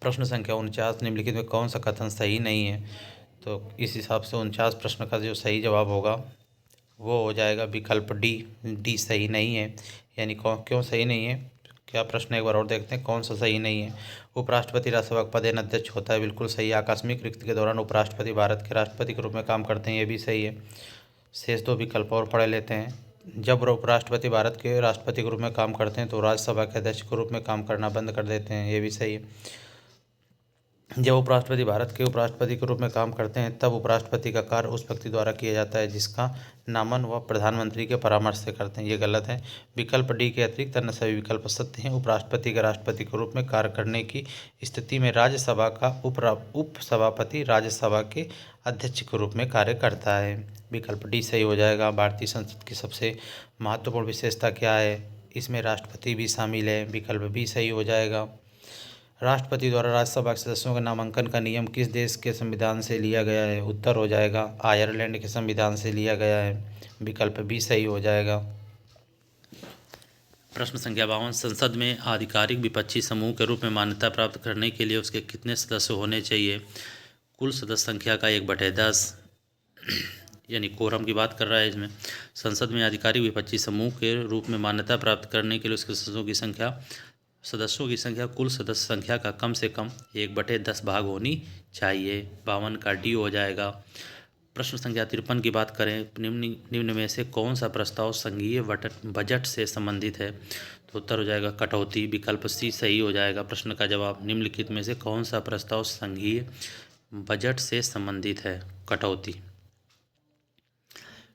Speaker 1: प्रश्न संख्या 49 निम्नलिखित में कौन सा कथन सही नहीं है? तो इस हिसाब से 49 प्रश्न का जो सही जवाब होगा वो हो जाएगा विकल्प डी। डी सही नहीं है, यानी क्यों सही नहीं है, क्या प्रश्न एक बार और देखते हैं कौन सा सही नहीं है। उपराष्ट्रपति राज्यसभा का पदेन अध्यक्ष होता है, बिल्कुल सही है। आकस्मिक रिक्ति के दौरान उपराष्ट्रपति भारत के राष्ट्रपति के रूप में काम करते हैं, ये भी सही है। शेष दो विकल्प और पढ़ लेते हैं। जब उपराष्ट्रपति भारत के राष्ट्रपति के रूप में काम करते हैं तो राज्यसभा के अध्यक्ष के रूप में काम करना बंद कर देते हैं, ये भी सही है। जब उपराष्ट्रपति भारत के उपराष्ट्रपति के रूप में काम करते हैं तब उपराष्ट्रपति का कार्य उस व्यक्ति द्वारा किया जाता है जिसका नामन वह प्रधानमंत्री के परामर्श से करते हैं, ये गलत है। विकल्प डी के अतिरिक्त अन्य सभी विकल्प सत्य हैं। उपराष्ट्रपति के राष्ट्रपति के रूप में कार्य करने की स्थिति में राज्यसभा का उपसभापति राज्यसभा के अध्यक्ष के रूप में कार्य करता है। विकल्प डी सही हो जाएगा। भारतीय संसद की सबसे महत्वपूर्ण विशेषता क्या है, इसमें राष्ट्रपति भी शामिल है, विकल्प बी सही हो जाएगा। राष्ट्रपति द्वारा राज्यसभा के सदस्यों के नामांकन का नियम किस देश के संविधान से लिया गया है, उत्तर हो जाएगा आयरलैंड के संविधान से लिया गया है, विकल्प बी सही हो जाएगा। प्रश्न संख्या 52, संसद में आधिकारिक विपक्षी समूह के रूप में मान्यता प्राप्त करने के लिए उसके कितने सदस्य होने चाहिए। कुल सदस्य संख्या का 1/10, यानी कोरम की बात कर रहा है इसमें। संसद में आधिकारिक विपक्षी समूह के रूप में मान्यता प्राप्त करने के लिए उसके सदस्यों की संख्या कुल सदस्य संख्या का कम से कम 1/10 भाग होनी चाहिए। 52 का डी हो जाएगा। प्रश्न संख्या 53 की बात करें, निम्न में से कौन सा प्रस्ताव संघीय बजट से संबंधित है, तो उत्तर हो जाएगा कटौती, विकल्प सी सही हो जाएगा। प्रश्न का जवाब, निम्नलिखित में से कौन सा प्रस्ताव संघीय बजट से संबंधित है, कटौती।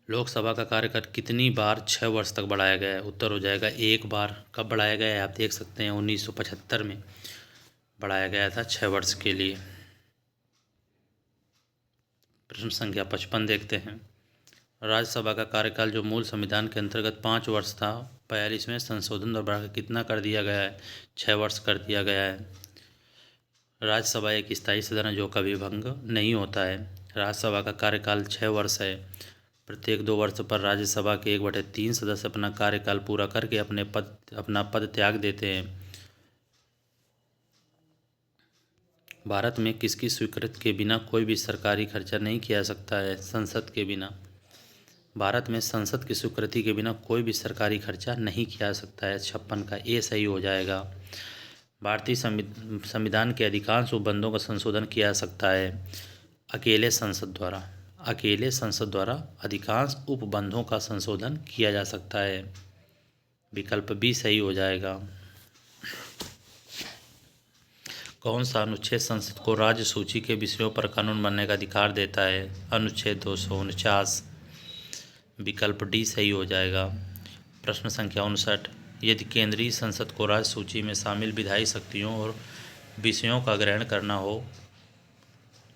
Speaker 1: लोकसभा का कार्यकाल कितनी बार 6 वर्ष तक बढ़ाया गया है, उत्तर हो जाएगा 1 बार। कब बढ़ाया गया है, आप देख सकते हैं 1975 में बढ़ाया गया था 6 वर्ष के लिए। प्रश्न संख्या 55 देखते हैं। राज्यसभा का कार्यकाल जो मूल संविधान के अंतर्गत 5 वर्ष था, 42 में संशोधन और बढ़ाकर कितना कर दिया गया है, 6 वर्ष कर दिया गया है। राज्यसभा एक स्थायी सदन है जो कभी भंग नहीं होता है। राज्यसभा का कार्यकाल 6 वर्ष है। प्रत्येक 2 वर्ष पर राज्यसभा के 1/3 सदस्य अपना कार्यकाल पूरा करके अपना पद त्याग देते हैं। भारत में किसकी स्वीकृति के बिना कोई भी सरकारी खर्चा नहीं किया जा सकता है, संसद के बिना। भारत में संसद की स्वीकृति के बिना कोई भी सरकारी खर्चा नहीं किया जा सकता है। 56 का ए सही हो जाएगा। भारतीय संविधान के अधिकांश उपबंधों का संशोधन किया जा सकता है अकेले संसद द्वारा अधिकांश उपबंधों का संशोधन किया जा सकता है, विकल्प बी सही हो जाएगा। कौन सा अनुच्छेद संसद को राज्य सूची के विषयों पर कानून बनने का अधिकार देता है, अनुच्छेद 249, विकल्प डी सही हो जाएगा। प्रश्न संख्या 59, यदि केंद्रीय संसद को राज्य सूची में शामिल विधायी शक्तियों और विषयों का ग्रहण करना हो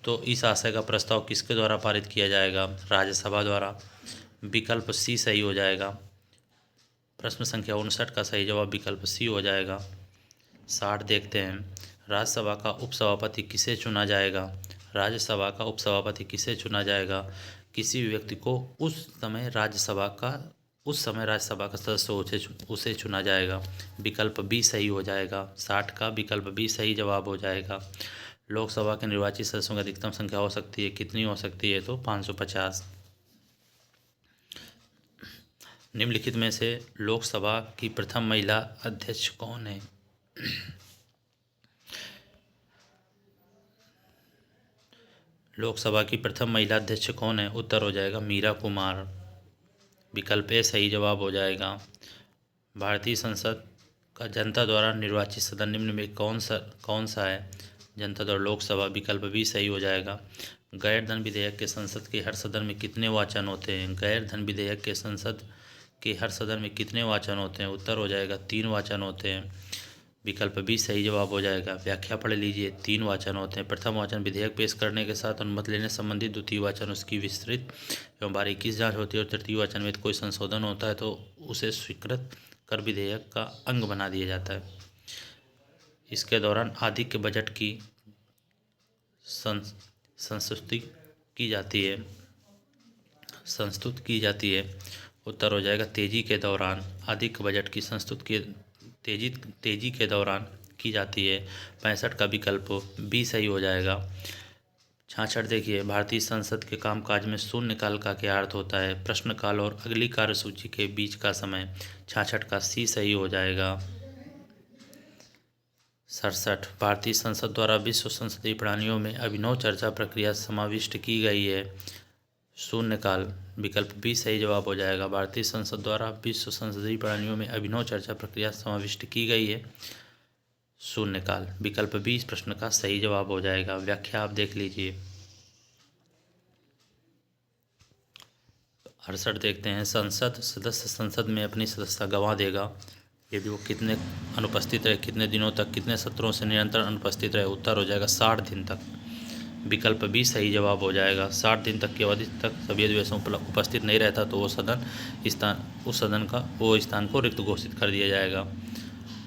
Speaker 1: तो इस आशय का प्रस्ताव किसके द्वारा पारित किया जाएगा, राज्यसभा द्वारा, विकल्प सी सही हो जाएगा। प्रश्न संख्या 59 का सही जवाब विकल्प सी हो जाएगा। 60 देखते हैं। राज्यसभा का उपसभापति किसे चुना जाएगा, राज्यसभा का उपसभापति किसे चुना जाएगा, किसी भी व्यक्ति को उस समय राज्यसभा का सदस्य उसे चुना जाएगा, विकल्प बी सही हो जाएगा। 60 का विकल्प बी सही जवाब हो जाएगा। लोकसभा के निर्वाचित सदस्यों की अधिकतम संख्या हो सकती है, कितनी हो सकती है, तो 550। निम्नलिखित में से लोकसभा की प्रथम महिला अध्यक्ष कौन है। लोकसभा की प्रथम महिला अध्यक्ष कौन है, उत्तर हो जाएगा मीरा कुमार, विकल्प ए सही जवाब हो जाएगा। भारतीय संसद का जनता द्वारा निर्वाचित सदन निम्न में कौन सा है, जनता द्वारा लोकसभा, विकल्प भी सही हो जाएगा। गैर धन विधेयक के संसद के हर सदन में कितने वाचन होते हैं, गैर धन विधेयक के संसद के हर सदन में कितने वाचन होते हैं, उत्तर हो जाएगा 3 वाचन होते हैं, विकल्प भी सही जवाब हो जाएगा। व्याख्या पढ़ लीजिए, 3 वाचन होते हैं। प्रथम वाचन विधेयक पेश करने के साथ अनुमति लेने संबंधी, द्वितीय वाचन उसकी विस्तृत एवं बारीकी से जांच होती है और तृतीय वाचन में कोई संशोधन होता है तो उसे स्वीकृत कर विधेयक का अंग बना दिया जाता है। इसके दौरान आधिक्य बजट की संस्तुति की जाती है, उत्तर हो जाएगा तेजी के दौरान। अधिक बजट की संस्तुति तेजी के दौरान की जाती है। 65 का विकल्प बी सही हो जाएगा। 66 देखिए, भारतीय संसद के कामकाज में शून्यकाल का क्या अर्थ होता है? प्रश्नकाल और अगली कार्यसूची के बीच का समय। 66 का सी सही हो जाएगा। 67 भारतीय संसद द्वारा विश्व संसदीय प्रणालियों में अभिनव चर्चा प्रक्रिया समाविष्ट की गई है। शून्यकाल विकल्प बी सही जवाब हो जाएगा। भारतीय संसद द्वारा विश्व संसदीय प्रणालियों में अभिनव चर्चा प्रक्रिया समाविष्ट की गई है। शून्यकाल विकल्प बी इस प्रश्न का सही जवाब हो जाएगा। व्याख्या आप देख लीजिए। 68 देखते हैं, संसद सदस्य संसद में अपनी सदस्यता गंवा देगा यदि वो कितने अनुपस्थित रहे, कितने दिनों तक, कितने सत्रों से निरंतर अनुपस्थित रहे। उत्तर हो जाएगा 60 दिन तक। विकल्प बी सही जवाब हो जाएगा। 60 दिन तक की अवधि तक सभी अधिवेशन उपस्थित नहीं रहता तो वो सदन का स्थान को रिक्त घोषित कर दिया जाएगा।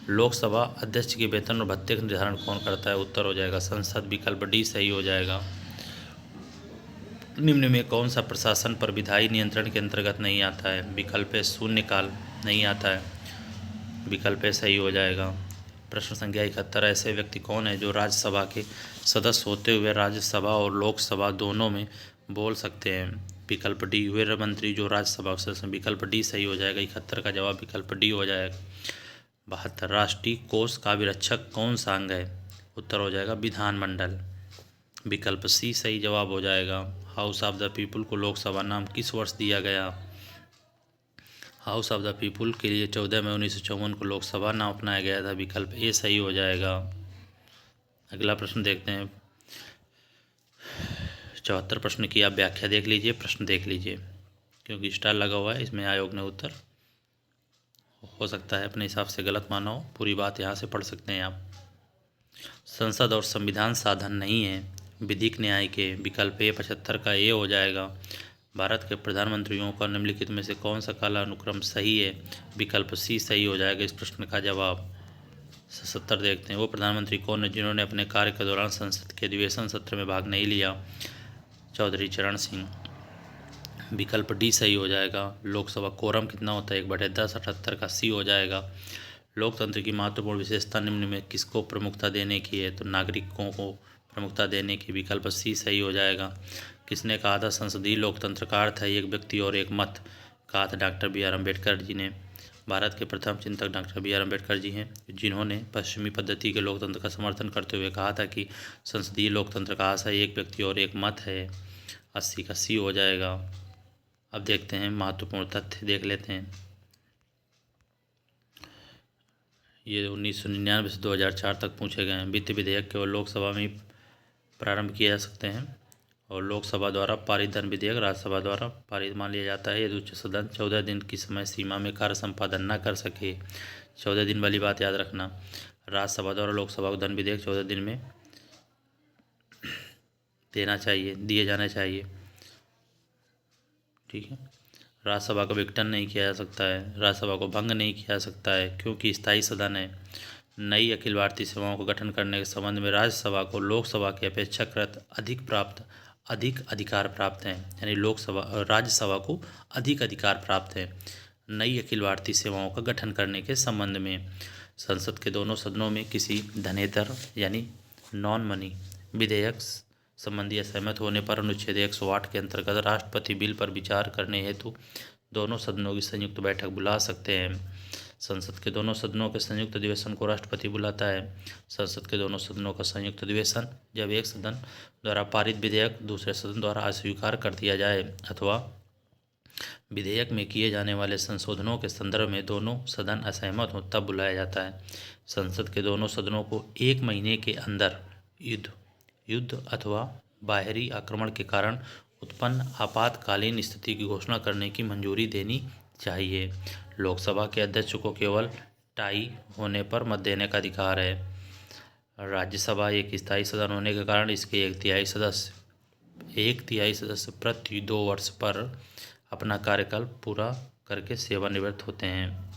Speaker 1: लोकसभा अध्यक्ष के वेतन और भत्ते का निर्धारण कौन करता है? उत्तर हो जाएगा संसद। विकल्प डी सही हो जाएगा। निम्न में कौन सा प्रशासन पर विधायी नियंत्रण के अंतर्गत नहीं आता है? विकल्प शून्यकाल नहीं आता है। विकल्प सही हो जाएगा। प्रश्न संख्या 71 ऐसे व्यक्ति कौन है जो राज्यसभा के सदस्य होते हुए राज्यसभा और लोकसभा दोनों में बोल सकते हैं? विकल्प डी गृह मंत्री जो राज्यसभा सदस्य। विकल्प डी सही हो जाएगा। 71 का जवाब विकल्प डी हो जाएगा। 72 राष्ट्रीय कोष का विरक्षक कौन सा अंग है? उत्तर हो जाएगा विधानमंडल। विकल्प सी सही जवाब हो जाएगा। हाउस ऑफ द पीपुल को लोकसभा नाम किस वर्ष दिया गया? हाउस ऑफ द पीपुल के लिए 14 मई 1954 को लोकसभा नाम अपनाया गया था। विकल्प ए सही हो जाएगा। अगला प्रश्न देखते हैं। 74 प्रश्न की आप व्याख्या देख लीजिए, प्रश्न देख लीजिए, क्योंकि स्टार लगा हुआ है इसमें आयोग ने उत्तर हो सकता है अपने हिसाब से गलत माना हो। पूरी बात यहाँ से पढ़ सकते हैं आप। संसद और संविधान साधन नहीं है विधिक न्याय के। विकल्प ए 75 का ए हो जाएगा। भारत के प्रधानमंत्रियों का निम्नलिखित में से कौन सा कालानुक्रम सही है? विकल्प सी सही हो जाएगा इस प्रश्न का जवाब। 70 देखते हैं, वो प्रधानमंत्री कौन है जिन्होंने अपने कार्य के दौरान संसद के अधिवेशन सत्र में भाग नहीं लिया? चौधरी चरण सिंह। विकल्प डी सही हो जाएगा। लोकसभा कोरम कितना होता है? 1/10। 78 का सी हो जाएगा। लोकतंत्र की महत्वपूर्ण विशेषता निम्न में किसको प्रमुखता देने की है? तो नागरिकों को प्रमुखता देने की। विकल्प सी सही हो जाएगा। किसने कहा था संसदीय लोकतंत्र का अर्थ है एक व्यक्ति और एक मत? कहा था doctor B are Ambedkar ji ने। भारत के प्रथम चिंतक doctor B are Ambedkar ji हैं, जिन्होंने पश्चिमी पद्धति के लोकतंत्र का समर्थन करते हुए कहा था कि संसदीय लोकतंत्र का आशय एक व्यक्ति और एक मत है। 80 का सी हो जाएगा। अब देखते हैं महत्वपूर्ण तथ्य देख लेते हैं। ये 1999 से 2004 तक पूछे गए हैं। वित्त विधेयक केवल लोकसभा में ही प्रारंभ किए जा सकते हैं और लोकसभा द्वारा पारित धन विधेयक राज्यसभा द्वारा पारित मान लिया जाता है यदि उच्च सदन 14 दिन की समय सीमा में कार्य संपादन न कर सके। 14 दिन वाली बात याद रखना। राज्यसभा द्वारा लोकसभा को धन विधेयक 14 दिन में दिए जाने चाहिए। ठीक है। राज्यसभा का विघटन नहीं किया जा सकता है, राज्यसभा को भंग नहीं किया जा सकता है क्योंकि स्थायी सदन है। नई अखिल भारतीय सेवाओं का गठन करने के संबंध में राज्यसभा को लोकसभा के अपेक्षाकृत अधिक अधिकार प्राप्त हैं, यानी राज्यसभा को अधिक अधिकार प्राप्त है नई अखिल भारतीय सेवाओं का गठन करने के संबंध में। संसद के दोनों सदनों में किसी धनेतर यानी नॉन मनी विधेयक संबंधी असहमत होने पर अनुच्छेद 108 के अंतर्गत राष्ट्रपति बिल पर विचार करने हेतु दोनों सदनों की संयुक्त बैठक बुला सकते हैं। संसद के दोनों सदनों के संयुक्त अधिवेशन को राष्ट्रपति बुलाता है। संसद के दोनों सदनों का संयुक्त अधिवेशन जब एक सदन द्वारा पारित विधेयक दूसरे सदन द्वारा अस्वीकार कर दिया जाए अथवा विधेयक में किए जाने वाले संशोधनों के संदर्भ में दोनों सदन असहमत हो तब बुलाया जाता है। संसद के दोनों सदनों को 1 महीने के अंदर युद्ध अथवा बाहरी आक्रमण के कारण उत्पन्न आपातकालीन स्थिति की घोषणा करने की मंजूरी देनी चाहिए। लोकसभा के अध्यक्ष को केवल टाई होने पर मत देने का अधिकार है। राज्यसभा एक स्थायी सदन होने के कारण इसके 1/3 सदस्य प्रति 2 वर्ष पर अपना कार्यकाल पूरा करके सेवानिवृत्त होते हैं।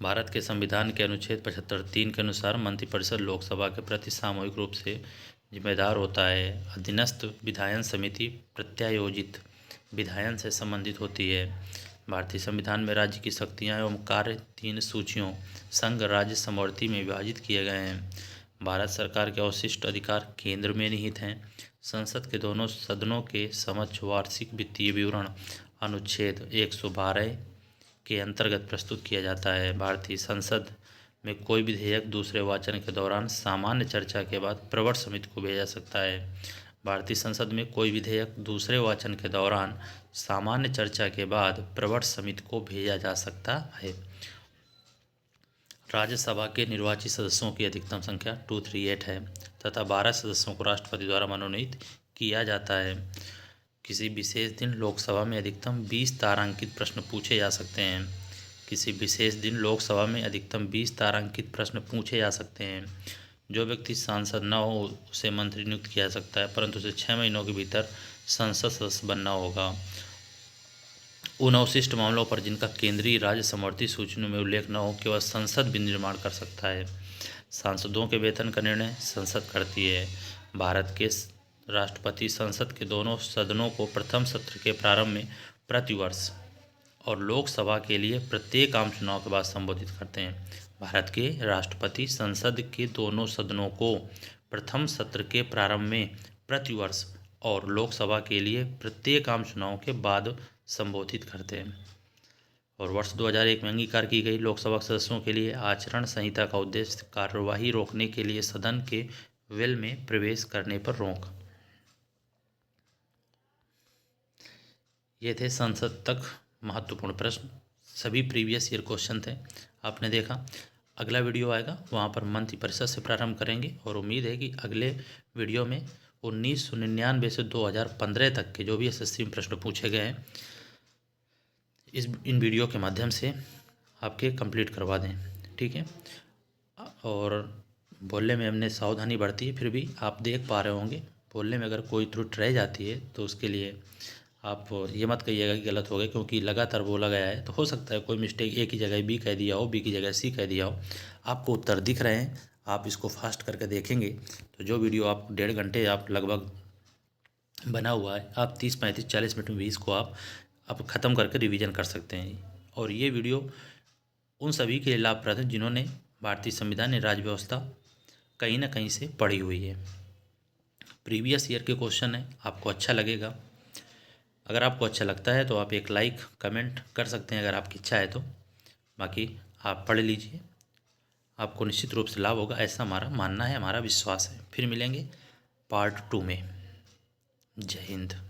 Speaker 1: भारत के संविधान के अनुच्छेद 75(3) के अनुसार मंत्रिपरिषद लोकसभा के प्रति सामूहिक रूप से जिम्मेदार होता है। अधीनस्थ विधायन समिति प्रत्यायोजित विधायन से संबंधित होती है। भारतीय संविधान में राज्य की शक्तियाँ एवं कार्य 3 सूचियों संघ राज्य समवर्ती में विभाजित किए गए हैं। भारत सरकार के अवशिष्ट अधिकार केंद्र में निहित हैं। संसद के दोनों सदनों के समक्ष वार्षिक वित्तीय विवरण अनुच्छेद 112 के अंतर्गत प्रस्तुत किया जाता है। भारतीय संसद में कोई विधेयक दूसरे वाचन के दौरान सामान्य चर्चा के बाद प्रवर समिति को भेजा सकता है। भारतीय संसद में कोई विधेयक दूसरे वाचन के दौरान सामान्य चर्चा के बाद प्रवर समिति को भेजा जा सकता है। राज्यसभा के निर्वाचित सदस्यों की अधिकतम संख्या 238 है तथा 12 सदस्यों को राष्ट्रपति द्वारा मनोनीत किया जाता है। किसी विशेष दिन लोकसभा में अधिकतम 20 तारांकित प्रश्न पूछे जा सकते हैं। किसी विशेष दिन लोकसभा में अधिकतम 20 तारांकित प्रश्न पूछे जा सकते हैं। जो व्यक्ति सांसद न हो उसे मंत्री नियुक्त किया जा सकता है, परंतु उसे 6 महीनों के भीतर संसद सदस्य बनना होगा। उन अवशिष्ट मामलों पर जिनका केंद्रीय राज्य समवर्ती सूचियों में उल्लेख न हो केवल संसद विनिर्माण कर सकता है। सांसदों के वेतन का निर्णय संसद करती है। भारत के राष्ट्रपति संसद के दोनों सदनों को प्रथम सत्र के प्रारंभ में प्रतिवर्ष और लोकसभा के लिए प्रत्येक आम चुनाव के बाद संबोधित करते हैं। भारत के राष्ट्रपति संसद के दोनों सदनों को प्रथम सत्र के प्रारंभ में प्रतिवर्ष और लोकसभा के लिए प्रत्येक आम चुनाव के बाद संबोधित करते हैं। और वर्ष 2001 में अंगीकार की गई लोकसभा सदस्यों के लिए आचरण संहिता का उद्देश्य कार्यवाही रोकने के लिए सदन के वेल में प्रवेश करने पर रोक। ये थे संसद तक महत्वपूर्ण प्रश्न, सभी प्रीवियस ईयर क्वेश्चन थे, आपने देखा। अगला वीडियो आएगा, वहाँ पर मंत्री परिषद से प्रारंभ करेंगे और उम्मीद है कि अगले वीडियो में 1999 से 2015 तक के जो भी एसएससी में प्रश्न पूछे गए हैं इन वीडियो के माध्यम से आपके कंप्लीट करवा दें, ठीक है। और बोलने में हमने सावधानी बरती है, फिर भी आप देख पा रहे होंगे बोलने में अगर कोई त्रुटि रह जाती है तो उसके लिए आप ये मत कहिएगा कि गलत हो गया, क्योंकि लगातार बोला गया है तो हो सकता है कोई मिस्टेक एक ही जगह बी कह दिया हो, बी की जगह सी कह दिया हो। आपको उत्तर दिख रहे हैं, आप इसको फास्ट करके देखेंगे तो जो वीडियो आप 1.5 घंटे आप लगभग बना हुआ है, आप 30, 35, 40 मिनट में भी इसको आप ख़त्म करके रिवीजन कर सकते हैं। और ये वीडियो उन सभी के लिए लाभप्रद है जिन्होंने भारतीय संविधान या राज्य व्यवस्था कहीं ना कहीं से पढ़ी हुई है। प्रीवियस ईयर के क्वेश्चन है, आपको अच्छा लगेगा। अगर आपको अच्छा लगता है तो आप एक लाइक कमेंट कर सकते हैं अगर आपकी इच्छा है तो, बाकी आप पढ़ लीजिए, आपको निश्चित रूप से लाभ होगा, ऐसा हमारा मानना है, हमारा विश्वास है। फिर मिलेंगे पार्ट 2 में। जय हिंद।